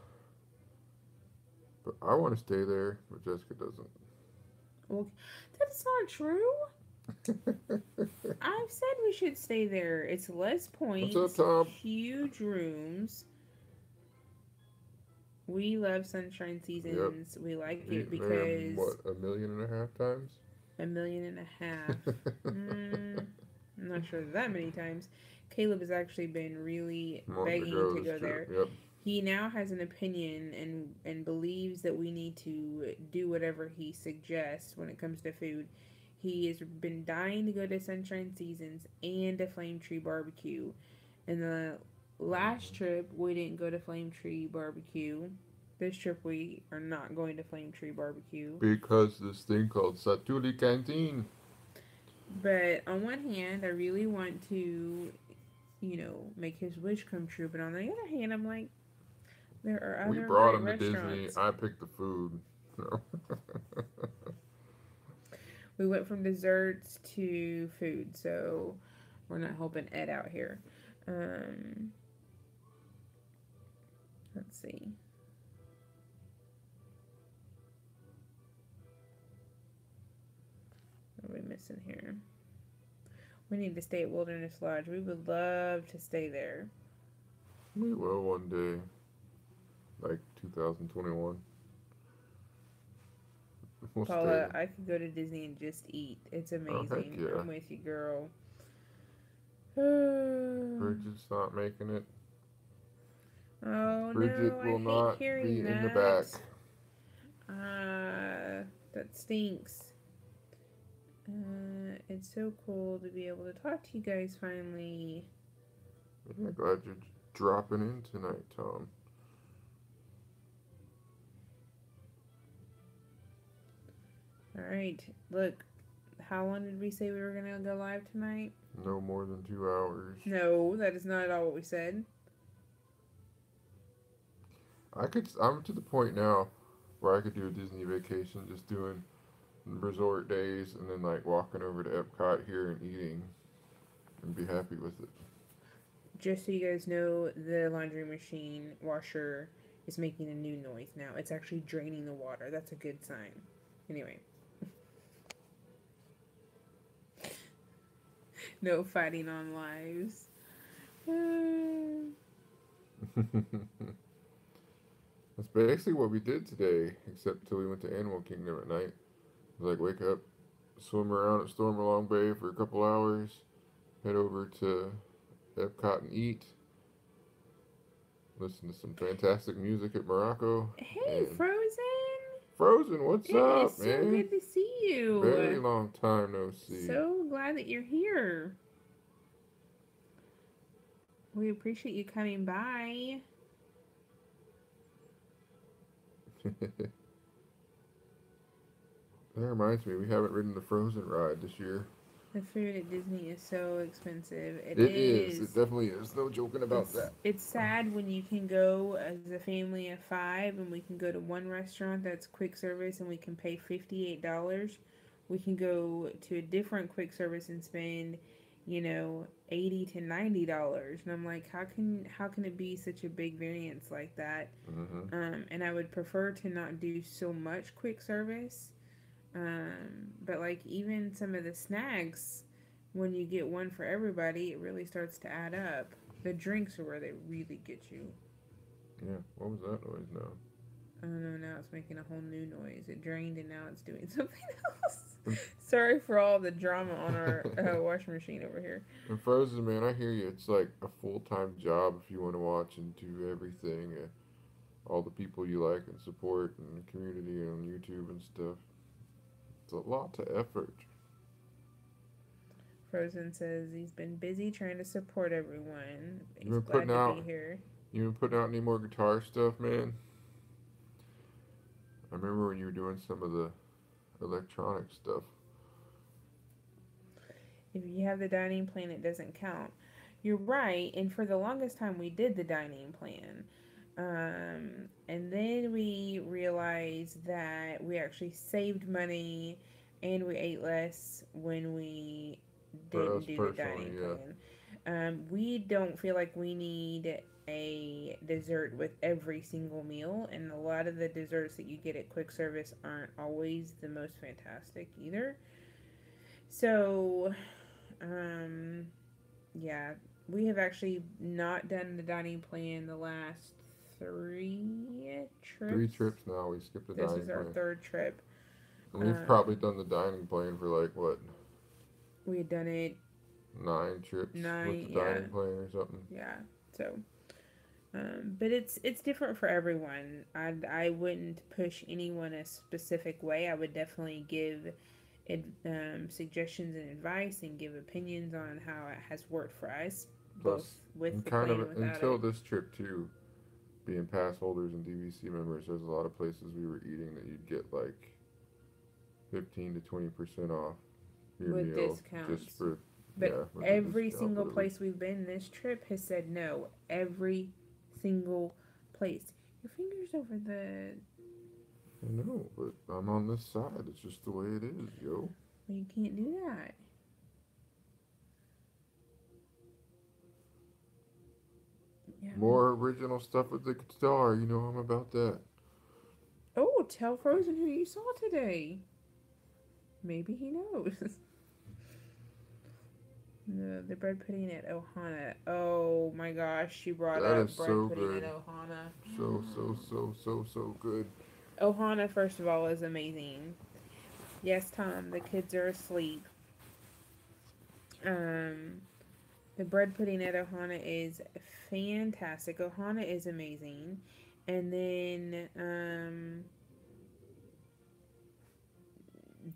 But I want to stay there, but Jessica doesn't. Well, that's not true. I've said we should stay there. It's less points. What's up, Tom? Huge rooms. We love Sunshine Seasons. Yep. We like it because what, 1.5 million times? 1.5 million. I'm not sure that many times. Caleb has actually been really begging to go there. Yep. He now has an opinion and believes that we need to do whatever he suggests when it comes to food. He has been dying to go to Sunshine Seasons and to Flame Tree Barbecue. In the last trip, we didn't go to Flame Tree Barbecue. This trip, we are not going to Flame Tree Barbecue. Because this thing called Satuli Canteen. But on one hand, I really want to, make his wish come true. But on the other hand, I'm like, there are other We brought him to Disney. I picked the food. No. We went from desserts to food, so we're not helping Ed out here. Let's see. What are we missing here? We need to stay at Wilderness Lodge. We would love to stay there. We will one day. Like 2021. We'll Paula, I could go to Disney and just eat. It's amazing. Oh, heck yeah. I'm with you, girl. Bridget's not making it. Oh, Bridget no, will not be in the back. That stinks. It's so cool to be able to talk to you guys finally. Yeah, glad you're dropping in tonight, Tom. Alright, look. How long did we say we were going to go live tonight? No more than 2 hours. No, that is not at all what we said. I'm to the point now where I could do a Disney vacation just doing resort days, and then like walking over to Epcot here and eating, and be happy with it. Just so you guys know, the laundry machine washer is making a new noise now. It's actually draining the water. That's a good sign. Anyway, no fighting on lives. That's basically what we did today, except until we went to Animal Kingdom at night. Like wake up, swim around at Stormalong Bay for a couple hours, head over to Epcot and eat, listen to some fantastic music at Morocco, Hey, and Frozen! Frozen, what's It is up, so man? good to see Very you. long time no see. So glad that you're here. We appreciate you coming by. That reminds me, we haven't ridden the Frozen ride this year. The food at Disney is so expensive. It It is. It is. definitely is. No joking about that. It's sad when you can go as a family of five and we can go to one restaurant that's quick service and we can pay $58. We can go to a different quick service and spend, $80 to $90. And I'm like, how can it be such a big variance like that? Hmm. And I would prefer to not do so much quick service. But like even some of the snacks, when you get one for everybody, it really starts to add up. The drinks are where they really get you. Yeah. What was that noise now? I don't know, now it's making a whole new noise. It drained and now it's doing something else. Sorry for all the drama on our washing machine over here. And Frozen, man, I hear you. It's like a full-time job if you want to watch and do everything. All the people you like and support and the community on YouTube and stuff. It's a lot of effort. Frozen says he's been busy trying to support everyone. You He's been glad putting to out be here. you been putting out any more guitar stuff, man? I remember when you were doing some of the electronic stuff. If you have the dining plan, it doesn't count. You're right, and for the longest time, we did the dining plan. And then we realized that we actually saved money and we ate less when we For didn't us do the personally, dining yeah. plan. We don't feel like we need a dessert with every single meal, and a lot of the desserts that you get at quick service aren't always the most fantastic either. So, um, yeah, we have actually not done the dining plan the last three Three trips. trips now. We skipped the This dining is our plan. third trip. And we've probably Um, done the dining plan for like what, we had done it 9 trips with nine, the yeah, dining plan or something. yeah. So, but it's different for everyone. I wouldn't push anyone a specific way. I would definitely give suggestions and advice and give opinions on how it has worked for us, both Plus, with and the kind plan of and without until it. this trip too, being pass holders and DVC members, there's a lot of places we were eating that you'd get like 15 to 20% off your With meal just discounts. for But with the every discount, single whatever. place we've been this trip has said no. Every single place. Your fingers over the. I know, but I'm on this side. It's just the way it is, yo. Well, you can't do that. Yeah. More original stuff with the guitar. You know I'm about that. Oh, tell Frozen who you saw today. Maybe he knows. The bread pudding at Ohana. Oh my gosh, she brought That up is bread so pudding at good. Ohana. So good. Ohana, first of all, is amazing. Yes, Tom, the kids are asleep. Um, the bread pudding at Ohana is fantastic. Ohana is amazing. And then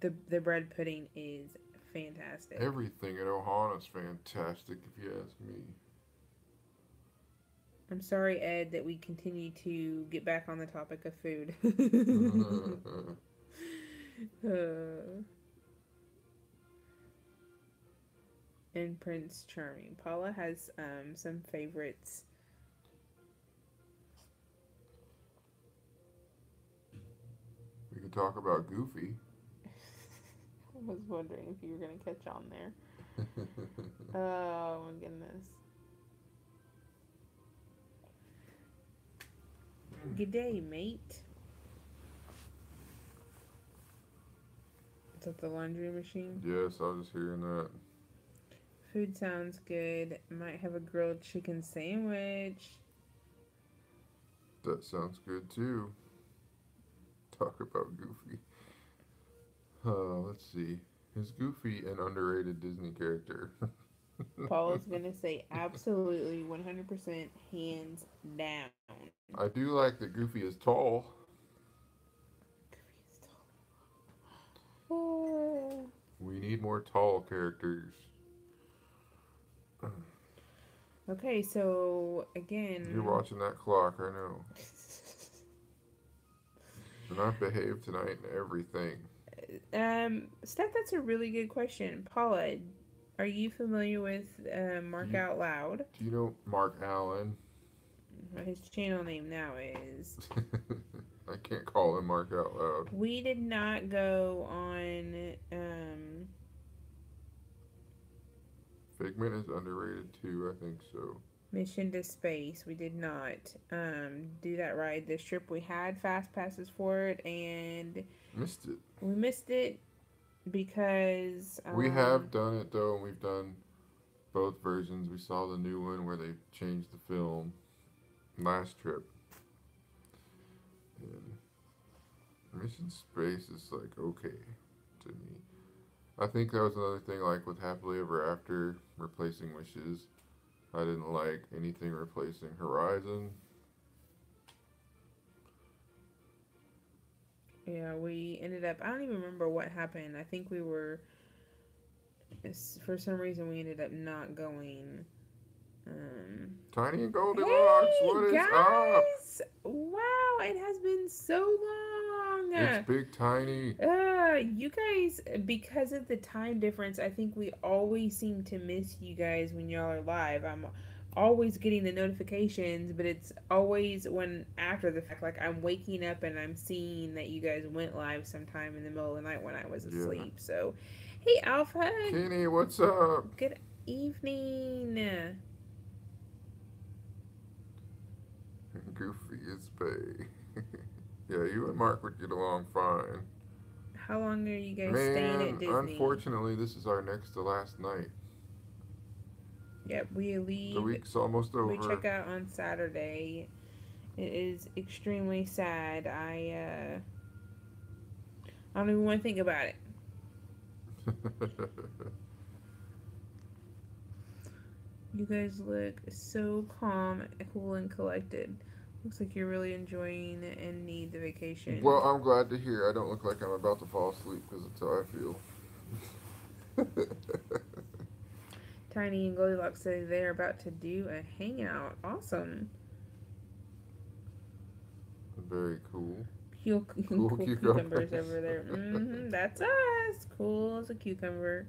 the bread pudding is fantastic. Everything at Ohana's fantastic, if you ask me. I'm sorry, Ed, that we continue to get back on the topic of food. uh, and Prince Charming. Paula has some favorites. We could talk about Goofy. was wondering if you were gonna catch on there. Oh my goodness. Good day, mate. Is that the laundry machine? Yes, I was just hearing that. Food sounds good. Might have a grilled chicken sandwich. That sounds good too. Talk about Goofy. Let's see. Is Goofy an underrated Disney character? Paula's gonna say absolutely 100% hands down. I do like that Goofy is tall. Oh. We need more tall characters. Okay, so again. You're watching that clock, I know. And I've behaved tonight and everything. Steph, that's a really good question. Paula, are you familiar with Mark Out Loud? Do you know Mark Allen? His channel name now is. I can't call him Mark Out Loud. We did not go on. Figment is underrated too, I think so. Mission to Space. We did not do that ride this trip. We had fast passes for it and missed it. We missed it because we have done it though, and we've done both versions. We saw the new one where they changed the film last trip. And Mission Space is like okay to me. I think that was another thing, like with Happily Ever After replacing Wishes. I didn't like anything replacing Horizon. Yeah, we ended up, I don't even remember what happened. I think we were, for some reason, we ended up not going. Tiny and Goldilocks, hey, what is guys! Up? Wow, it has been so long. It's Big Tiny. You guys, because of the time difference, I think we always seem to miss you guys when y'all are live. I'm always getting the notifications, but it's always when after the fact, like I'm waking up and I'm seeing that you guys went live sometime in the middle of the night when I was asleep. Yeah. So, hey, Alpha. Kenny, what's up? Good evening. Goofy is Bay. Yeah, you and Mark would get along fine. How long are you guys staying at Disney? Unfortunately, this is our next to last night. Yep, we leave. The week's almost over. We check out on Saturday. It is extremely sad. I don't even want to think about it. You guys look so calm, cool, and collected. Looks like you're really enjoying and need the vacation. Well, I'm glad to hear. I don't look like I'm about to fall asleep because that's how I feel. Tiny and Goldilocks say they're about to do a hangout. Awesome. Very cool. Cool cucumbers over there. That's us. Cool as a cucumber.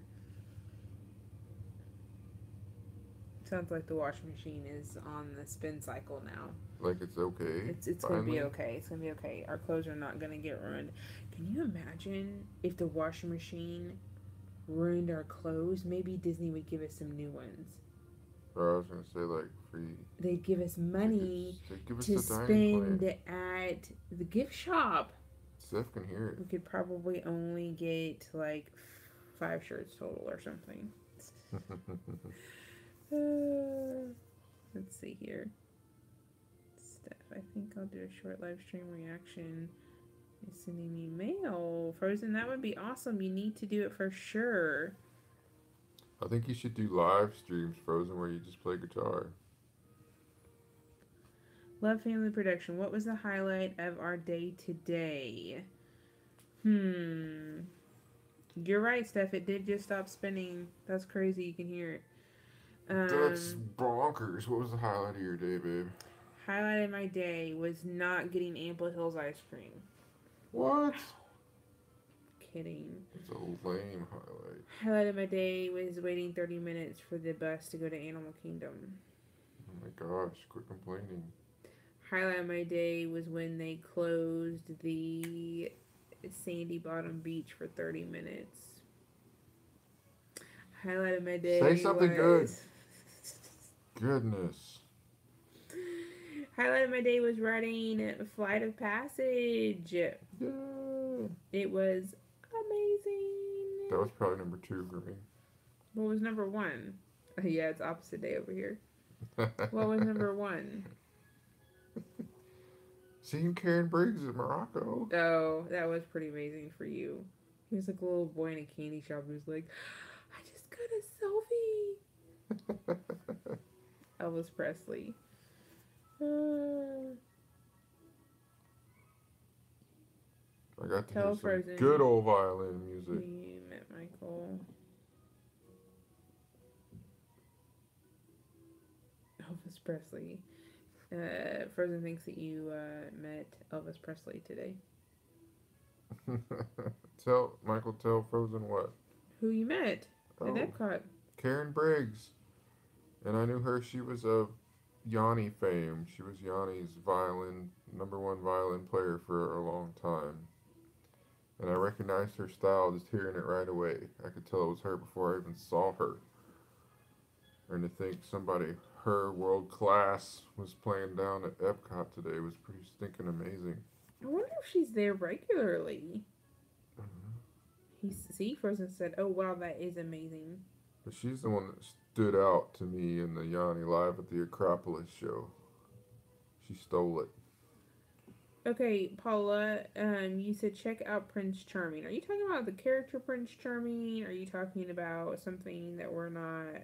Sounds like the washing machine is on the spin cycle now. Like it's okay. It's gonna be okay. It's gonna be okay. Our clothes are not gonna get ruined. Can you imagine if the washing machine ruined our clothes? Maybe Disney would give us some new ones. Or I was gonna say like free. They'd give us money to spend at the gift shop. Steph can hear it. We could probably only get like 5 shirts total or something. Let's see here. Steph, I think I'll do a short live stream reaction. You're sending me mail. Frozen, that would be awesome. You need to do it for sure. I think you should do live streams, Frozen, where you just play guitar. Love Family Production. What was the highlight of our day today? You're right, Steph. It did just stop spinning. That's crazy. You can hear it. That's bonkers. What was the highlight of your day, babe? Highlight of my day was not getting Ample Hills ice cream. What? Kidding. It's a lame highlight. Highlight of my day was waiting 30 minutes for the bus to go to Animal Kingdom. Oh my gosh, quit complaining. Highlight of my day was when they closed the Sandy Bottom Beach for 30 minutes. Highlight of my day Say something good. was Goodness. highlight of my day was writing Flight of Passage. Yay. It was amazing. That was probably number 2 for me. What was number 1? Yeah, it's opposite day over here. What was number 1? Seeing Karen Briggs in Morocco. Oh, that was pretty amazing for you. He was like a little boy in a candy shop who was like, I just got a selfie. Elvis Presley. I got to Tell hear some Frozen. good old violin music. We met Michael. Elvis Presley. Frozen thinks that you met Elvis Presley today. Tell Frozen what? Who you met at Epcot. Karen Briggs. And I knew her, she was of Yanni fame. She was Yanni's number 1 violin player for a long time. And I recognized her style just hearing it right away. I could tell it was her before I even saw her. And to think somebody her world class was playing down at Epcot today was pretty stinking amazing. I wonder if she's there regularly. See, Frozen said, oh wow, that is amazing. But she's the one that stood out to me in the Yanni Live at the Acropolis show. She stole it. Okay, Paula, you said check out Prince Charming. Are you talking about the character Prince Charming? Are you talking about something that we're not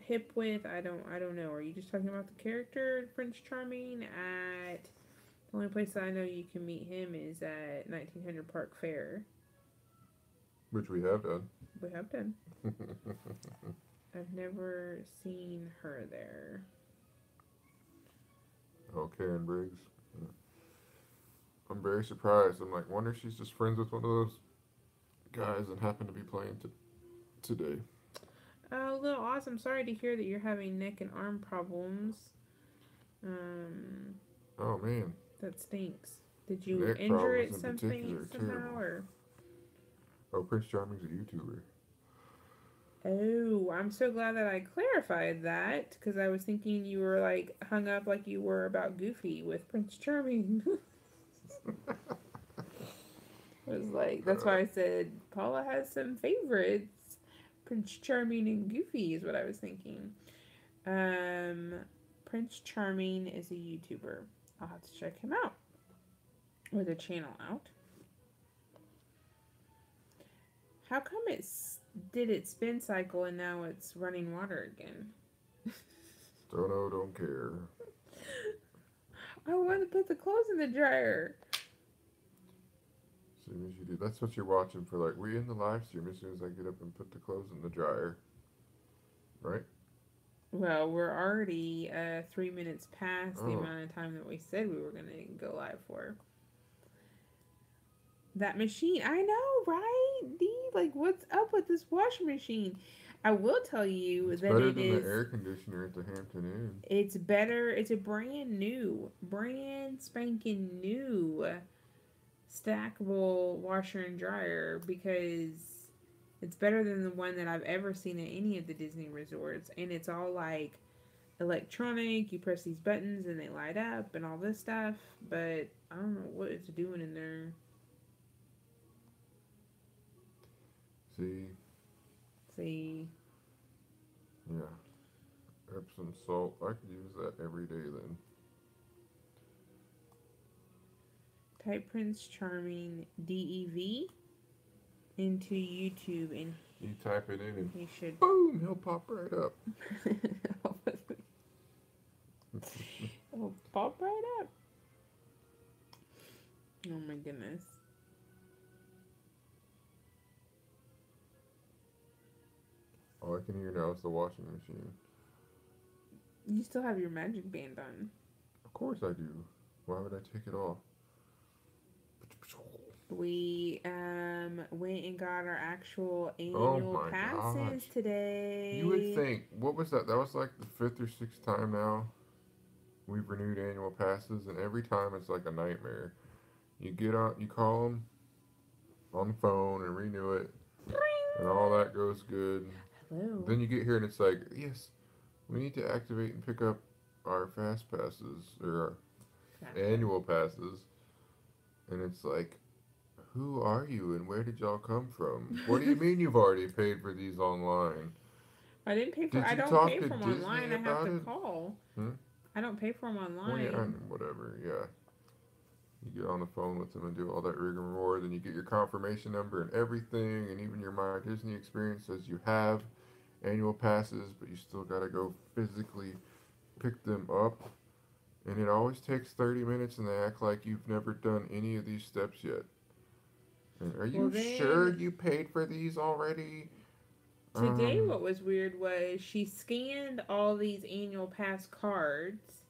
hip with? I don't know. Are you just talking about the character Prince Charming? At the only place that I know you can meet him is at 1900 Park Fair. Which we have done. We have done. I've never seen her there. Oh, Karen Briggs. Yeah. I'm very surprised. I'm like, wonder if she's just friends with one of those guys that happen to be playing today. Oh, little awesome. Sorry to hear that you're having neck and arm problems. Oh man. That stinks. Did you Neck injure it problems in particular, somehow, or? Oh, Prince Charming's a YouTuber. Oh, I'm so glad that I clarified that, because I was thinking you were like hung up like you were about Goofy with Prince Charming. I was like, that's why I said Paula has some favorites. Prince Charming and Goofy is what I was thinking. Prince Charming is a YouTuber. I'll have to check him out. Or the channel out. How come did it spin cycle and now it's running water again? Don't know, don't care. I want to put the clothes in the dryer. As soon as you do, that's what you're watching for. Like, we in the live stream as soon as I get up and put the clothes in the dryer, right? Well, we're already 3 minutes past the amount of time that we said we were going to go live for. That machine, I know, right? Like, what's up with this washing machine? I will tell you it's that better it than is. The air conditioner at the Hampton Inn. It's better. It's a brand spanking new stackable washer and dryer, because it's better than the one that I've ever seen at any of the Disney resorts. And it's all like electronic. You press these buttons and they light up and all this stuff. But I don't know what it's doing in there. See. Yeah. Epsom salt. I could use that every day then. Type Prince Charming DEV into YouTube and you type it in and he should boom, he'll pop right up. It'll pop right up. Oh my goodness. All I can hear now is the washing machine. You still have your magic band on. Of course I do. Why would I take it off? We went and got our actual annual passes today. You would think, what was that? That was like the 5th or 6th time now we've renewed annual passes, and every time it's like a nightmare. You call them on the phone and renew it, and all that goes good. Hello. Then you get here and it's like, yes, we need to activate and pick up our fast passes or our annual passes, and it's like, who are you and where did y'all come from? What do you mean you've already paid for these online? I didn't pay for. Did I you don't talk pay to for them Disney online. I have about to it? call. Hmm? I don't pay for them Well, yeah, online. whatever, yeah. You get on the phone with them and do all that rigmarole, then you get your confirmation number and everything, and even your My Disney experience says you have annual passes, but you still gotta go physically pick them up. And it always takes 30 minutes, and they act like you've never done any of these steps yet. And are Well, you sure then you paid for these already? today, Um, what was weird was she scanned all these annual pass cards.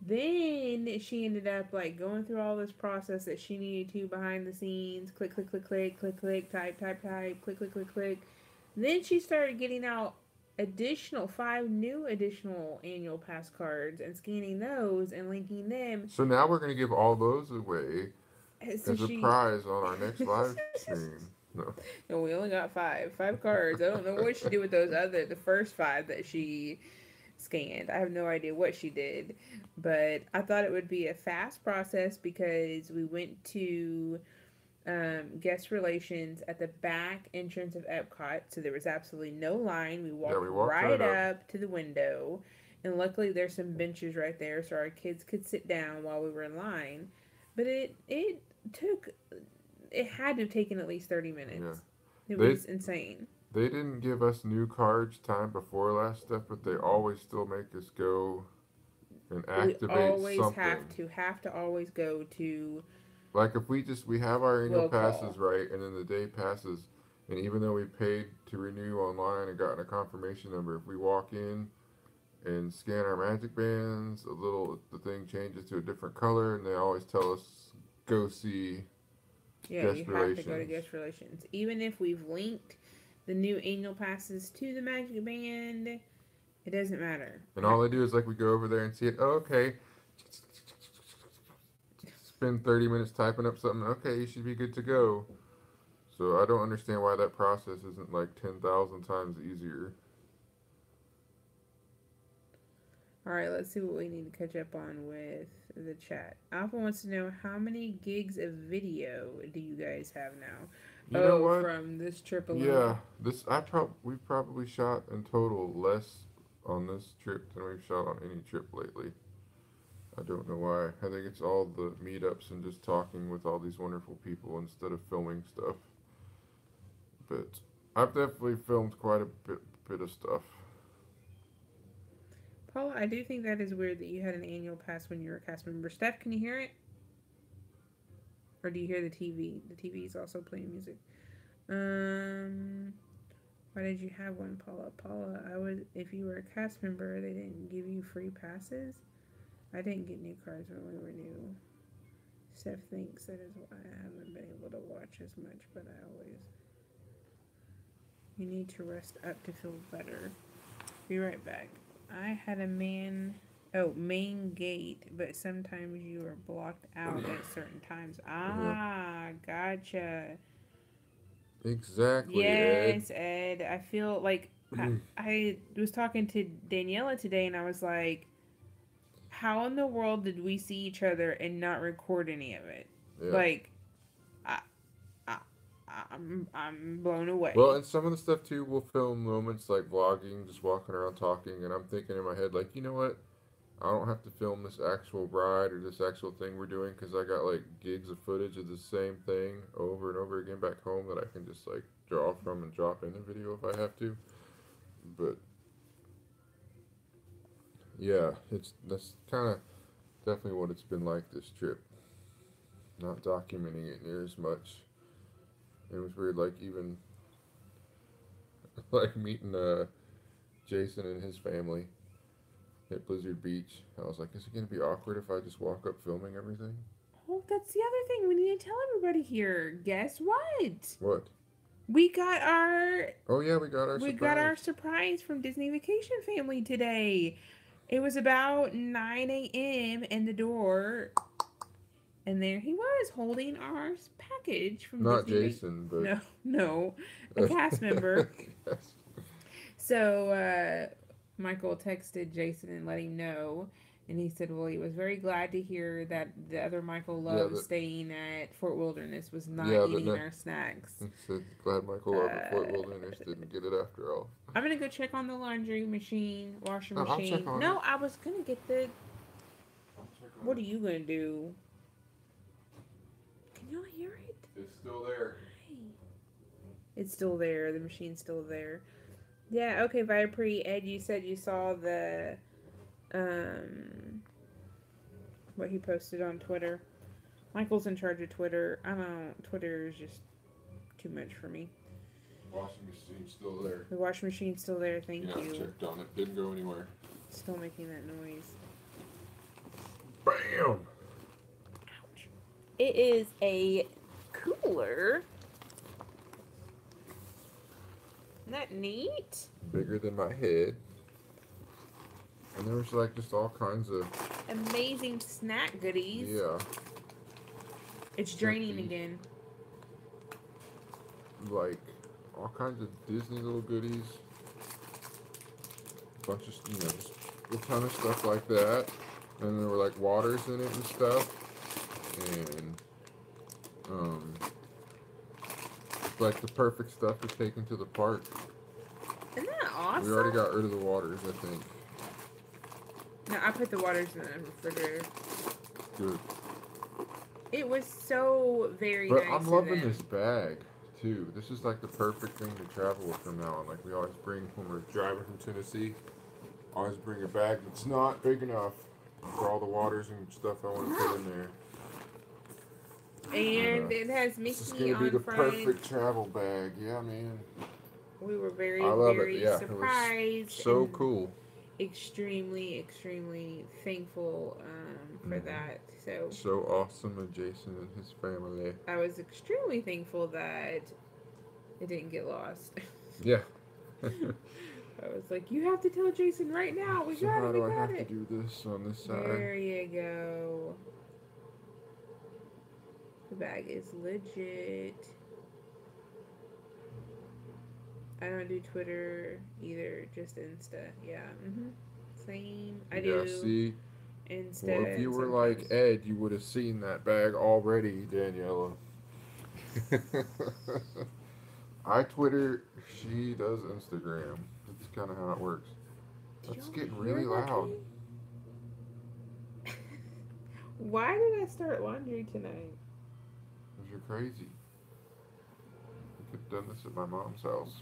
Then she ended up like going through all this process that she needed to behind the scenes. Click, click, click, click, click, click, type, type, type, click, click, click, click. Then she started getting out additional 5 new additional annual pass cards and scanning those and linking them. so now we're gonna give all those away So as a she prize on our next live stream. No. and we only got five cards. I don't know what she did with those the first 5 that she scanned. I have no idea what she did, but I thought it would be a fast process because we went to guest relations at the back entrance of Epcot, so there was absolutely no line. We Yeah, walked we walked right right up. up to the window, and luckily there's some benches right there, so our kids could sit down while we were in line. But it took it had to have taken at least 30 Yeah. minutes. It They was insane. they didn't give us new cards time before last step, but they always still make us go and We activate always something. have to always go to Like if we have our annual will passes call. right, and then the day passes, and even though we paid to renew online and gotten a confirmation number, if we walk in and scan our magic bands, the thing changes to a different color, and they always tell us go see Yeah, you guest have to go to relations. guest relations. Even if we've linked the new annual passes to the Magic Band, it doesn't matter. And all they do is like we go over there and see it. Oh, okay. Spend 30 minutes typing up something. Okay, you should be good to go. So I don't understand why that process isn't like 10,000 times easier. All right, let's see what we need to catch up on with the chat. Alpha wants to know how many gigs of video do you guys have now? You know Oh, what? from this trip Yeah, alone. we've probably shot in total less on this trip than we've shot on any trip lately. I don't know why. I think it's all the meetups and just talking with all these wonderful people instead of filming stuff. But I've definitely filmed quite a bit of stuff. Paula, I do think that is weird that you had an annual pass when you were a cast member. Steph, can you hear it? Or do you hear the TV? The TV is also playing music. Um, why did you have one, Paula? Paula, I was if you were a cast member, they didn't give you free passes. I didn't get new cards when we were new. Steph thinks that is why I haven't been able to watch as much, but I always. You need to rest up to feel better. Be right back. I had a main gate, but sometimes you are blocked out at certain times. Yeah. Ah, gotcha. Exactly, Ed. Yes, Ed. I feel like I was talking to Daniela today, and I was like, how in the world did we see each other and not record any of it? Yeah. Like, I, I, I'm blown Well, away. and some of the stuff too, we'll film moments like vlogging, just walking around talking, and I'm thinking in my head, like, you know what? I don't have to film this actual ride or this actual thing we're doing because I got like gigs of footage of the same thing over and over again back home that I can just like draw from and drop in the video if I have to. But yeah, that's kind of definitely what it's been like this trip. Not documenting it near as much. It was weird, like even like meeting Jason and his family at Blizzard Beach. I was like, is it gonna be awkward if I just walk up filming everything? Oh, that's the other thing we need to tell everybody here. Guess what? What? We got our Oh yeah, we got our surprise. surprise from Disney Vacation Family today. It was about 9 a.m. and the door And there he was holding our package from Not Disney. Jason, but No, a cast member. Yes. So Michael texted Jason and let him know, and he said, "Well, he was very glad to hear that the other Michael Yeah, Love staying at Fort Wilderness was not yeah, eating our snacks." he said, glad Michael Love at Fort Wilderness didn't get it after all. I'm gonna go check on the laundry machine, washer No, I'll check machine. on No, it. I was gonna get the. I'll check on What it. are you gonna do? Can y'all hear it? It's still there. Hey. It's still there. The machine's still there. Yeah. Okay, Viapre. Ed, you said you saw the what he posted on Twitter. Michael's in charge of Twitter. I don't. Twitter is just too much for me. Washing machine's still there. The washing machine's still there. Thank Yeah, you. checked on it. Didn't go anywhere. Still making that noise. Bam! Ouch. It is a cooler. Isn't that neat? Bigger than my head. And there was like just all kinds of, Amazing snack goodies. yeah, It's draining Snacky. again. like all kinds of Disney little goodies. Bunch of, just a ton of stuff like that. And there were like waters in it and stuff. And, like the perfect stuff to take into the park. Isn't that awesome? We already got rid of the waters, I think. No, I put the waters in the refrigerator. Good. It was so very But nice. I'm loving of them. this bag, too. This is like the perfect thing to travel with from now on. Like we always bring when we're driving from Tennessee. Always bring a bag that's not big enough for all the waters and stuff I want to put in there. And it has This is Mickey gonna be the on front. perfect travel bag. Yeah, man. We were very, I love it. very Yeah, surprised. it was so and cool. Extremely, extremely thankful for Mhm. that. So So awesome of Jason and his family. I was extremely thankful that it didn't get lost. Yeah. I was like, you have to tell Jason right now. We So got how it. do We I got have it. to do this on this side? There you go. The bag is legit. I don't do Twitter either, just Insta. Yeah. Same. I do See, Insta. well, if you and were like sometimes- Ed, you would have seen that bag already, Daniela. I Twitter, she does Instagram. That's kind of how it works. Did That's y'all getting hear really that loud. thing? Why did I start laundry tonight? Because you're crazy. I could have done this at my mom's house.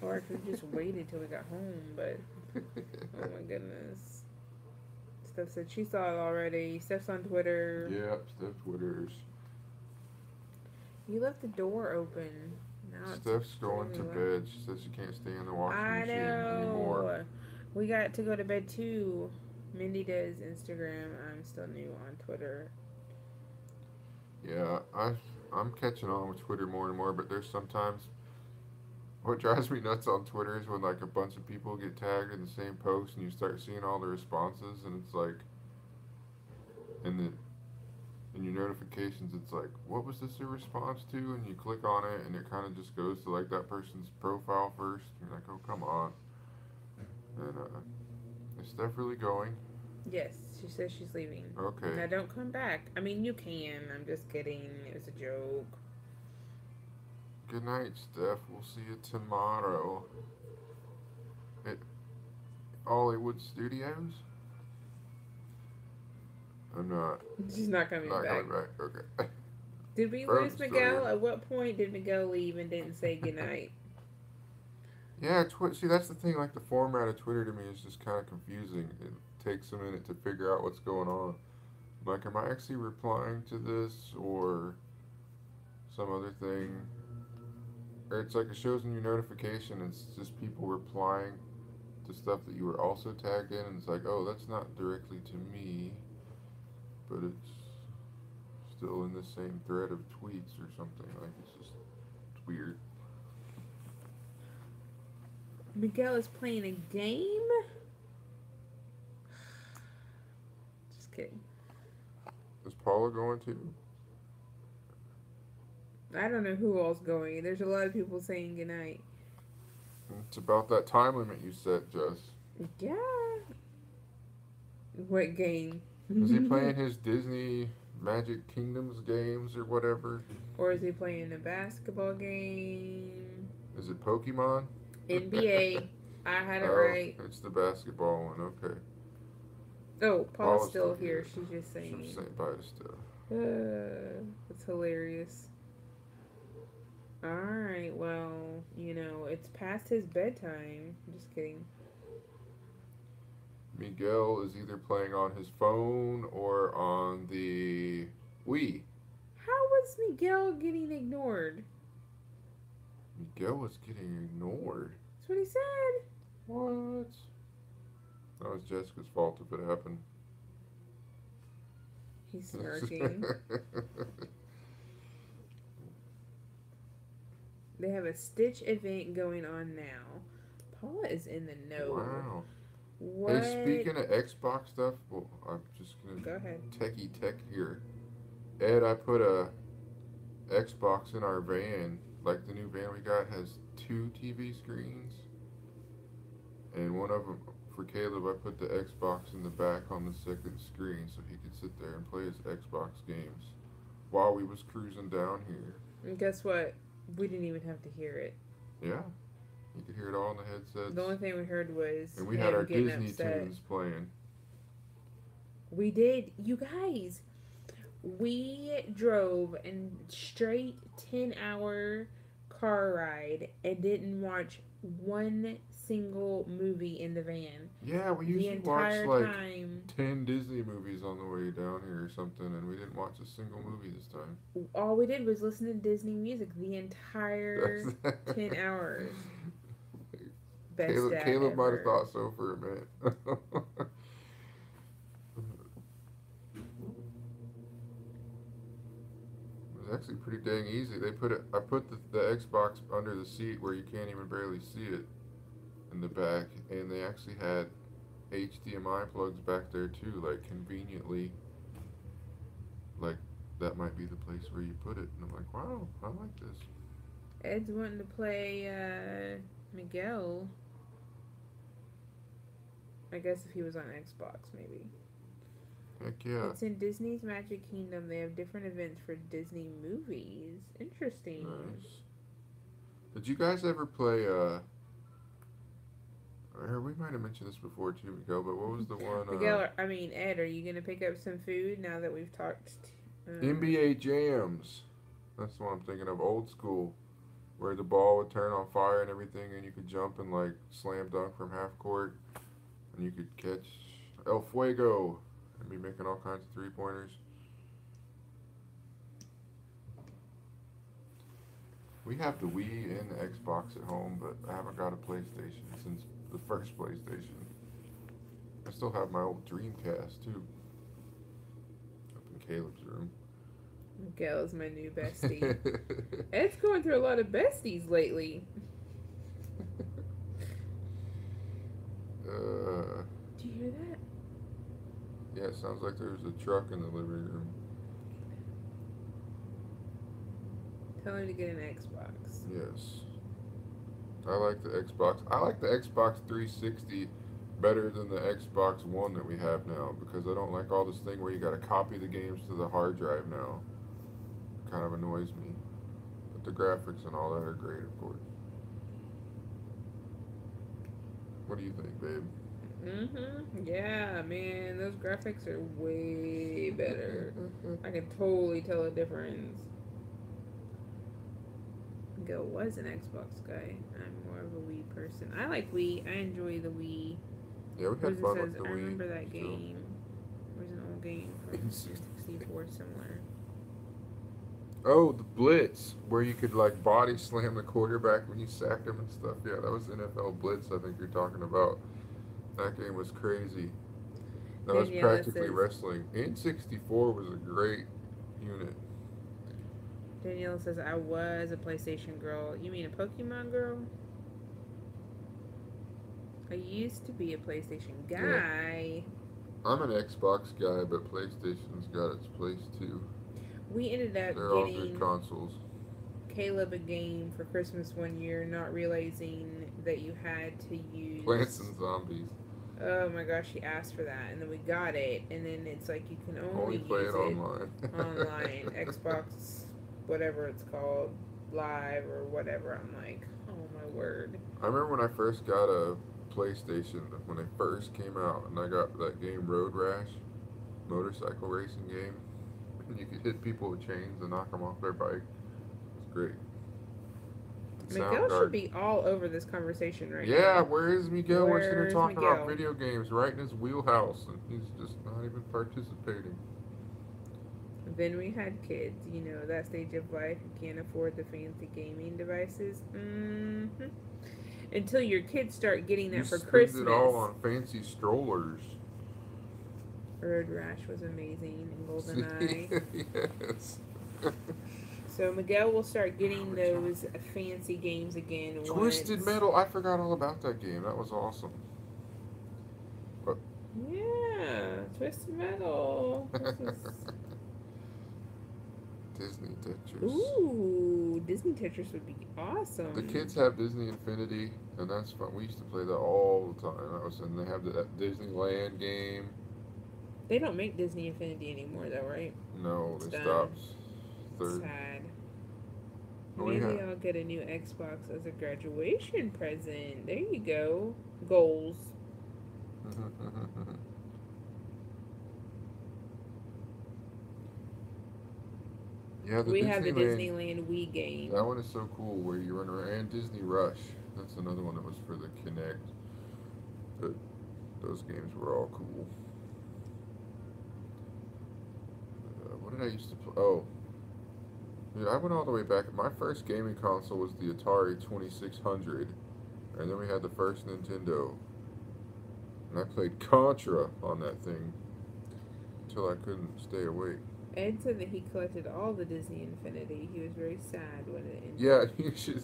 Or I could have just waited till we got home, but oh my goodness. Steph said she saw it already. Steph's on Twitter. Yep, Steph Twitters. You left the door open. Now it's Steph's going to extremely loud. bed. She says she can't stay in the washing I machine anymore. know. We got to go to bed too. Mindy does Instagram. I'm still new on Twitter. Yeah, I'm catching on with Twitter more and more, but there's sometimes what drives me nuts on Twitter is when like a bunch of people get tagged in the same post and you start seeing all the responses and it's like in your notifications it's like, what was this a response to? And you click on it and it kind of just goes to like that person's profile first. And you're like, oh come on. And is Steph really going? Yes, she says she's leaving. Okay. Now don't come back. I mean, you can. I'm just kidding. It was a joke. Good night, Steph. We'll see you tomorrow at Hollywood Studios. I'm not. She's not coming Not back. coming back. Okay. Did we From lose story. Miguel? At what point did Miguel leave and didn't say goodnight? Yeah, see, that's the thing. Like, the format of Twitter to me is just kind of confusing. It takes a minute to figure out what's going on. Like, am I actually replying to this or some other thing? Or it's like it shows in your notification, it's just people replying to stuff that you were also tagged in, and it's like, oh, that's not directly to me, but it's still in the same thread of tweets or something. Like, it's weird. Miguel is playing a game? Just kidding. It's Paula going to? I don't know who all's going. There's a lot of people saying goodnight. It's about that time limit you set, Jess. Yeah. What game? Is he playing his Disney Magic Kingdoms games or whatever? Or is he playing a basketball game? Is it Pokemon? NBA. I had it Oh, right. it's the basketball one. Okay. Oh, Paul's Paula's still still here. here. She's just saying. She's saying bye to Steph. It's hilarious. Alright, well, it's past his bedtime. Just kidding. Miguel is either playing on his phone or on the Wii. How was Miguel getting ignored? Miguel was getting ignored. That's what he said. What? That was Jessica's fault if it happened. He's smirking. They have a Stitch event going on now. Paula is in the know. Wow. What? Hey, speaking of Xbox stuff, well, I'm just gonna Go ahead. techie tech here. Ed, I put a Xbox in our van. Like the new van we got has 2 TV screens, and one of them for Caleb. I put the Xbox in the back on the second screen so he could sit there and play his Xbox games while we was cruising down here. And guess what? We didn't even have to hear it. Yeah, you could hear it all in the headsets. The only thing we heard was and we him had our getting Disney upset. tunes playing. We did. You guys, we drove a straight 10-hour car ride and didn't watch one single movie in the van. Yeah, we The usually watch entire like time. 10 Disney movies on the way down here or something, and we didn't watch a single movie this time. All we did was listen to Disney music the entire 10 hours. Best dad Caleb might have ever. thought so for a minute. It was actually pretty dang easy. I put the Xbox under the seat where you can't even barely see it in the back, and they actually had HDMI plugs back there too, like conveniently. Like that might be the place where you put it, and I'm like, wow, I like this. Ed's wanting to play Miguel. I guess if he was on Xbox, maybe. Heck yeah. It's in Disney's Magic Kingdom. They have different events for Disney movies. Interesting. Nice. Did you guys ever play or we might have mentioned this before too, Miguel, but what was the one Ed, are you gonna pick up some food now that we've talked? NBA Jams. That's the one I'm thinking of, old school, where the ball would turn on fire and everything, and you could jump and like slam dunk from half court, and you could catch El Fuego and be making all kinds of 3-pointers. We have the Wii and the Xbox at home, but I haven't got a PlayStation since the first PlayStation. I still have my old Dreamcast too, up in Caleb's room. Miguel's my new bestie. Ed's going through a lot of besties lately. Do you hear that? Yeah, it sounds like there's a truck in the living room. Tell him to get an Xbox. Yes. I like the Xbox. I like the Xbox 360 better than the Xbox One that we have now, because I don't like all this thing where you gotta copy the games to the hard drive now. It kind of annoys me. But the graphics and all that are great, of course. What do you think, babe? Yeah, man, those graphics are way better. I can totally tell a difference. Miguel was an Xbox guy. I'm more of a Wii person. I like Wii. I enjoy the Wii. Yeah, we had fun with the Wii. I remember that so. game. There's an old game from 64 similar. Oh, the Blitz, where you could like body slam the quarterback when you sacked him and stuff. Yeah, that was NFL Blitz, I think you're talking about. That game was crazy. That was practically wrestling. N64 was a great unit. Danielle says, I was a PlayStation girl. You mean a Pokemon girl? I used to be a PlayStation guy. I'm an Xbox guy, but PlayStation's got its place too. We ended up They're all good getting consoles. Caleb a game for Christmas one year, not realizing that you had to Plants use. and Zombies. Oh my gosh, he asked for that, and then we got it, and then it's like you can only Only play it use it online. online, Xbox, whatever it's called, live or whatever. I'm like, oh my word. I remember when I first got a PlayStation, when they first came out, and I got that game Road Rash, motorcycle racing game. And you could hit people with chains and knock them off their bike. It's great. Miguel should Soundgarden. be all over this conversation right Yeah, now. where is Miguel? We're sitting here Where's talking about Miguel? video games right in his wheelhouse, and he's just not even participating. Then we had kids, you know, that stage of life. You can't afford the fancy gaming devices. Until your kids start getting You that for spend it all Christmas. on fancy strollers. Road Rash was amazing, and GoldenEye. Yes. So Miguel will start getting those fancy games again. Twisted Once. Metal. I forgot all about that game. That was awesome. But Yeah, Twisted Metal. This is... Disney Tetris. Ooh, Disney Tetris would be awesome. The kids have Disney Infinity, and that's fun. We used to play that all the time. And they have that Disneyland game. They don't make Disney Infinity anymore, though, right? No, It's they done. stopped. Third. Sad. Oh, we Maybe have. I'll get a new Xbox as a graduation present. There you go. Goals. Yeah, the We have the Disneyland. Disneyland Wii game. That one is so cool where you run around. And Disney Rush. That's another one that was for the Kinect. But those games were all cool. What did I used to play? Oh. Yeah, I went all the way back. My first gaming console was the Atari 2600. And then we had the first Nintendo. And I played Contra on that thing until I couldn't stay awake. Ed said that he collected all the Disney Infinity. He was very sad when it ended. Yeah, you should.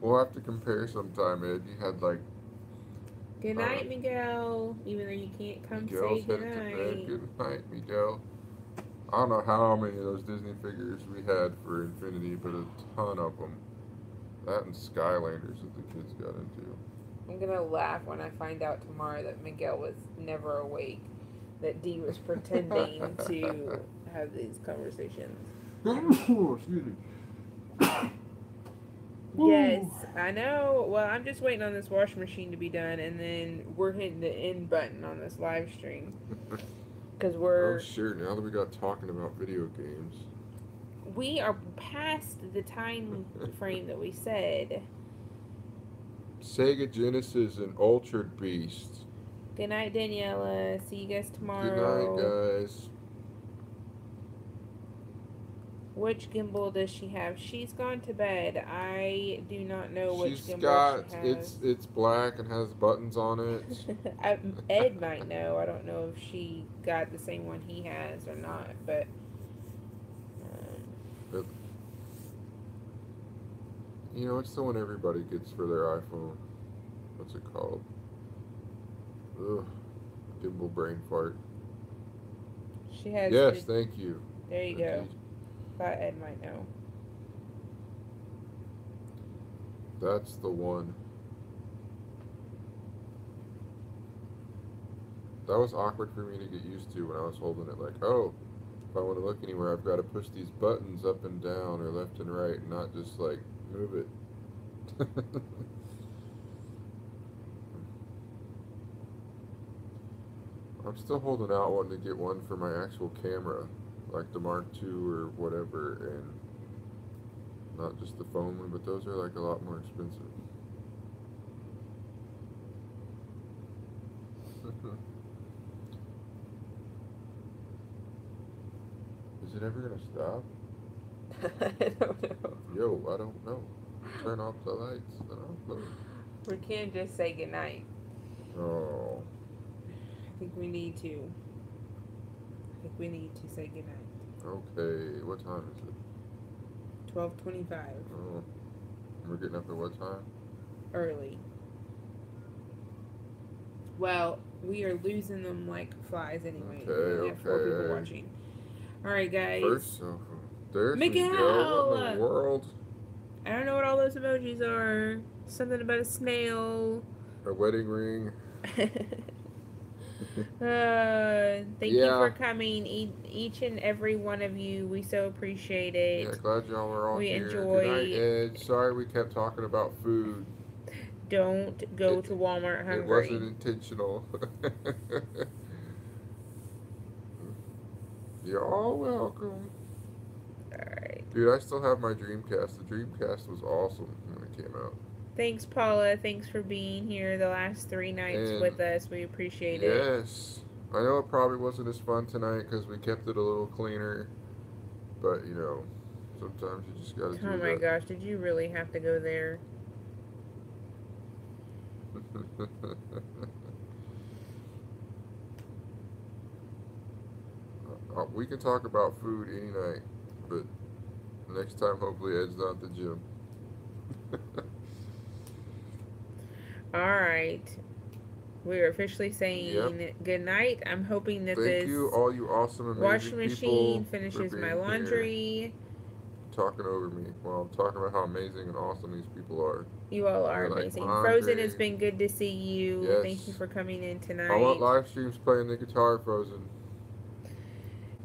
We'll have to compare sometime, Ed. You had like. Good night, Miguel. Even though you can't come Miguel's say good headed to bed. night. Good night, Miguel. I don't know how many of those Disney figures we had for Infinity, but a ton of them. That and Skylanders that the kids got into. I'm gonna laugh when I find out tomorrow that Miguel was never awake. That Dee was pretending to have these conversations. Excuse me. Yes, I know. Well, I'm just waiting on this washing machine to be done, and then we're hitting the end button on this live stream. Because Oh, sure. Now that we got talking about video games. we are past the time frame that we said. Sega Genesis and Altered Beast. Good night, Daniela. See you guys Good tomorrow. night, guys. Which gimbal does she have? She's gone to bed. I do not know which She's gimbal got she has. it's black and has buttons on it. Ed might know. I don't know if she got the same one he has or not, but You know, it's the one everybody gets for their iPhone. What's it called? Ugh, gimbal brain fart. she has. Yes, thank you. There you go. Thought Ed might know. That's the one. That was awkward for me to get used to when I was holding it. Like, oh, if I want to look anywhere, I've got to push these buttons up and down or left and right, and not just like move it. I'm still holding out wanting to get one for my actual camera, like the Mark II or whatever, and not just the phone one, but those are like a lot more expensive. Is it ever gonna stop? I don't know. Yo, I don't know. Turn off the lights. Then I'll go. We can't just say goodnight. Oh. I think we need to. I think we need to say goodnight. Okay. What time is it? 12:25. Oh. We're getting up at what time? Early. Well, we are losing them like flies anyway. We Okay, only have 4 people okay. watching. All right, guys. First, there she go. What in the Miguel! world? I don't know what all those emojis are. Something about a snail. A wedding ring. Thank you for Yeah. coming, each and every one of you. We so appreciate Yeah, it. glad y'all are all We here. Good night, enjoy. Ed. Sorry we kept talking about food. Don't go It to Walmart it wasn't hungry. intentional. You're all welcome. Alright. Dude, I still have my Dreamcast. The Dreamcast was awesome when it came out. Thanks, Paula. Thanks for being here the last 3 nights And with us. We appreciate it. yes, I know it probably wasn't as fun tonight because we kept it a little cleaner. But, sometimes you just gotta Oh do my gosh, did you really have to go there? that. We can talk about food any night, but next time hopefully Ed's not at the gym. Alright. We're officially saying Yep. good night. I'm hoping that Thank this you, all you awesome, amazing washing machine people, for finishes my being here, laundry. talking over me while I'm talking about how amazing and awesome these people are. You all are They're like amazing. Frozen, it's laundry. been good to see you. Thank you Yes. for coming in I want tonight. live streams playing the guitar, Frozen.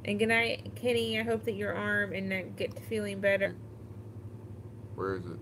And good night, Kenny. I hope that your arm and neck get to feeling better. Where is it?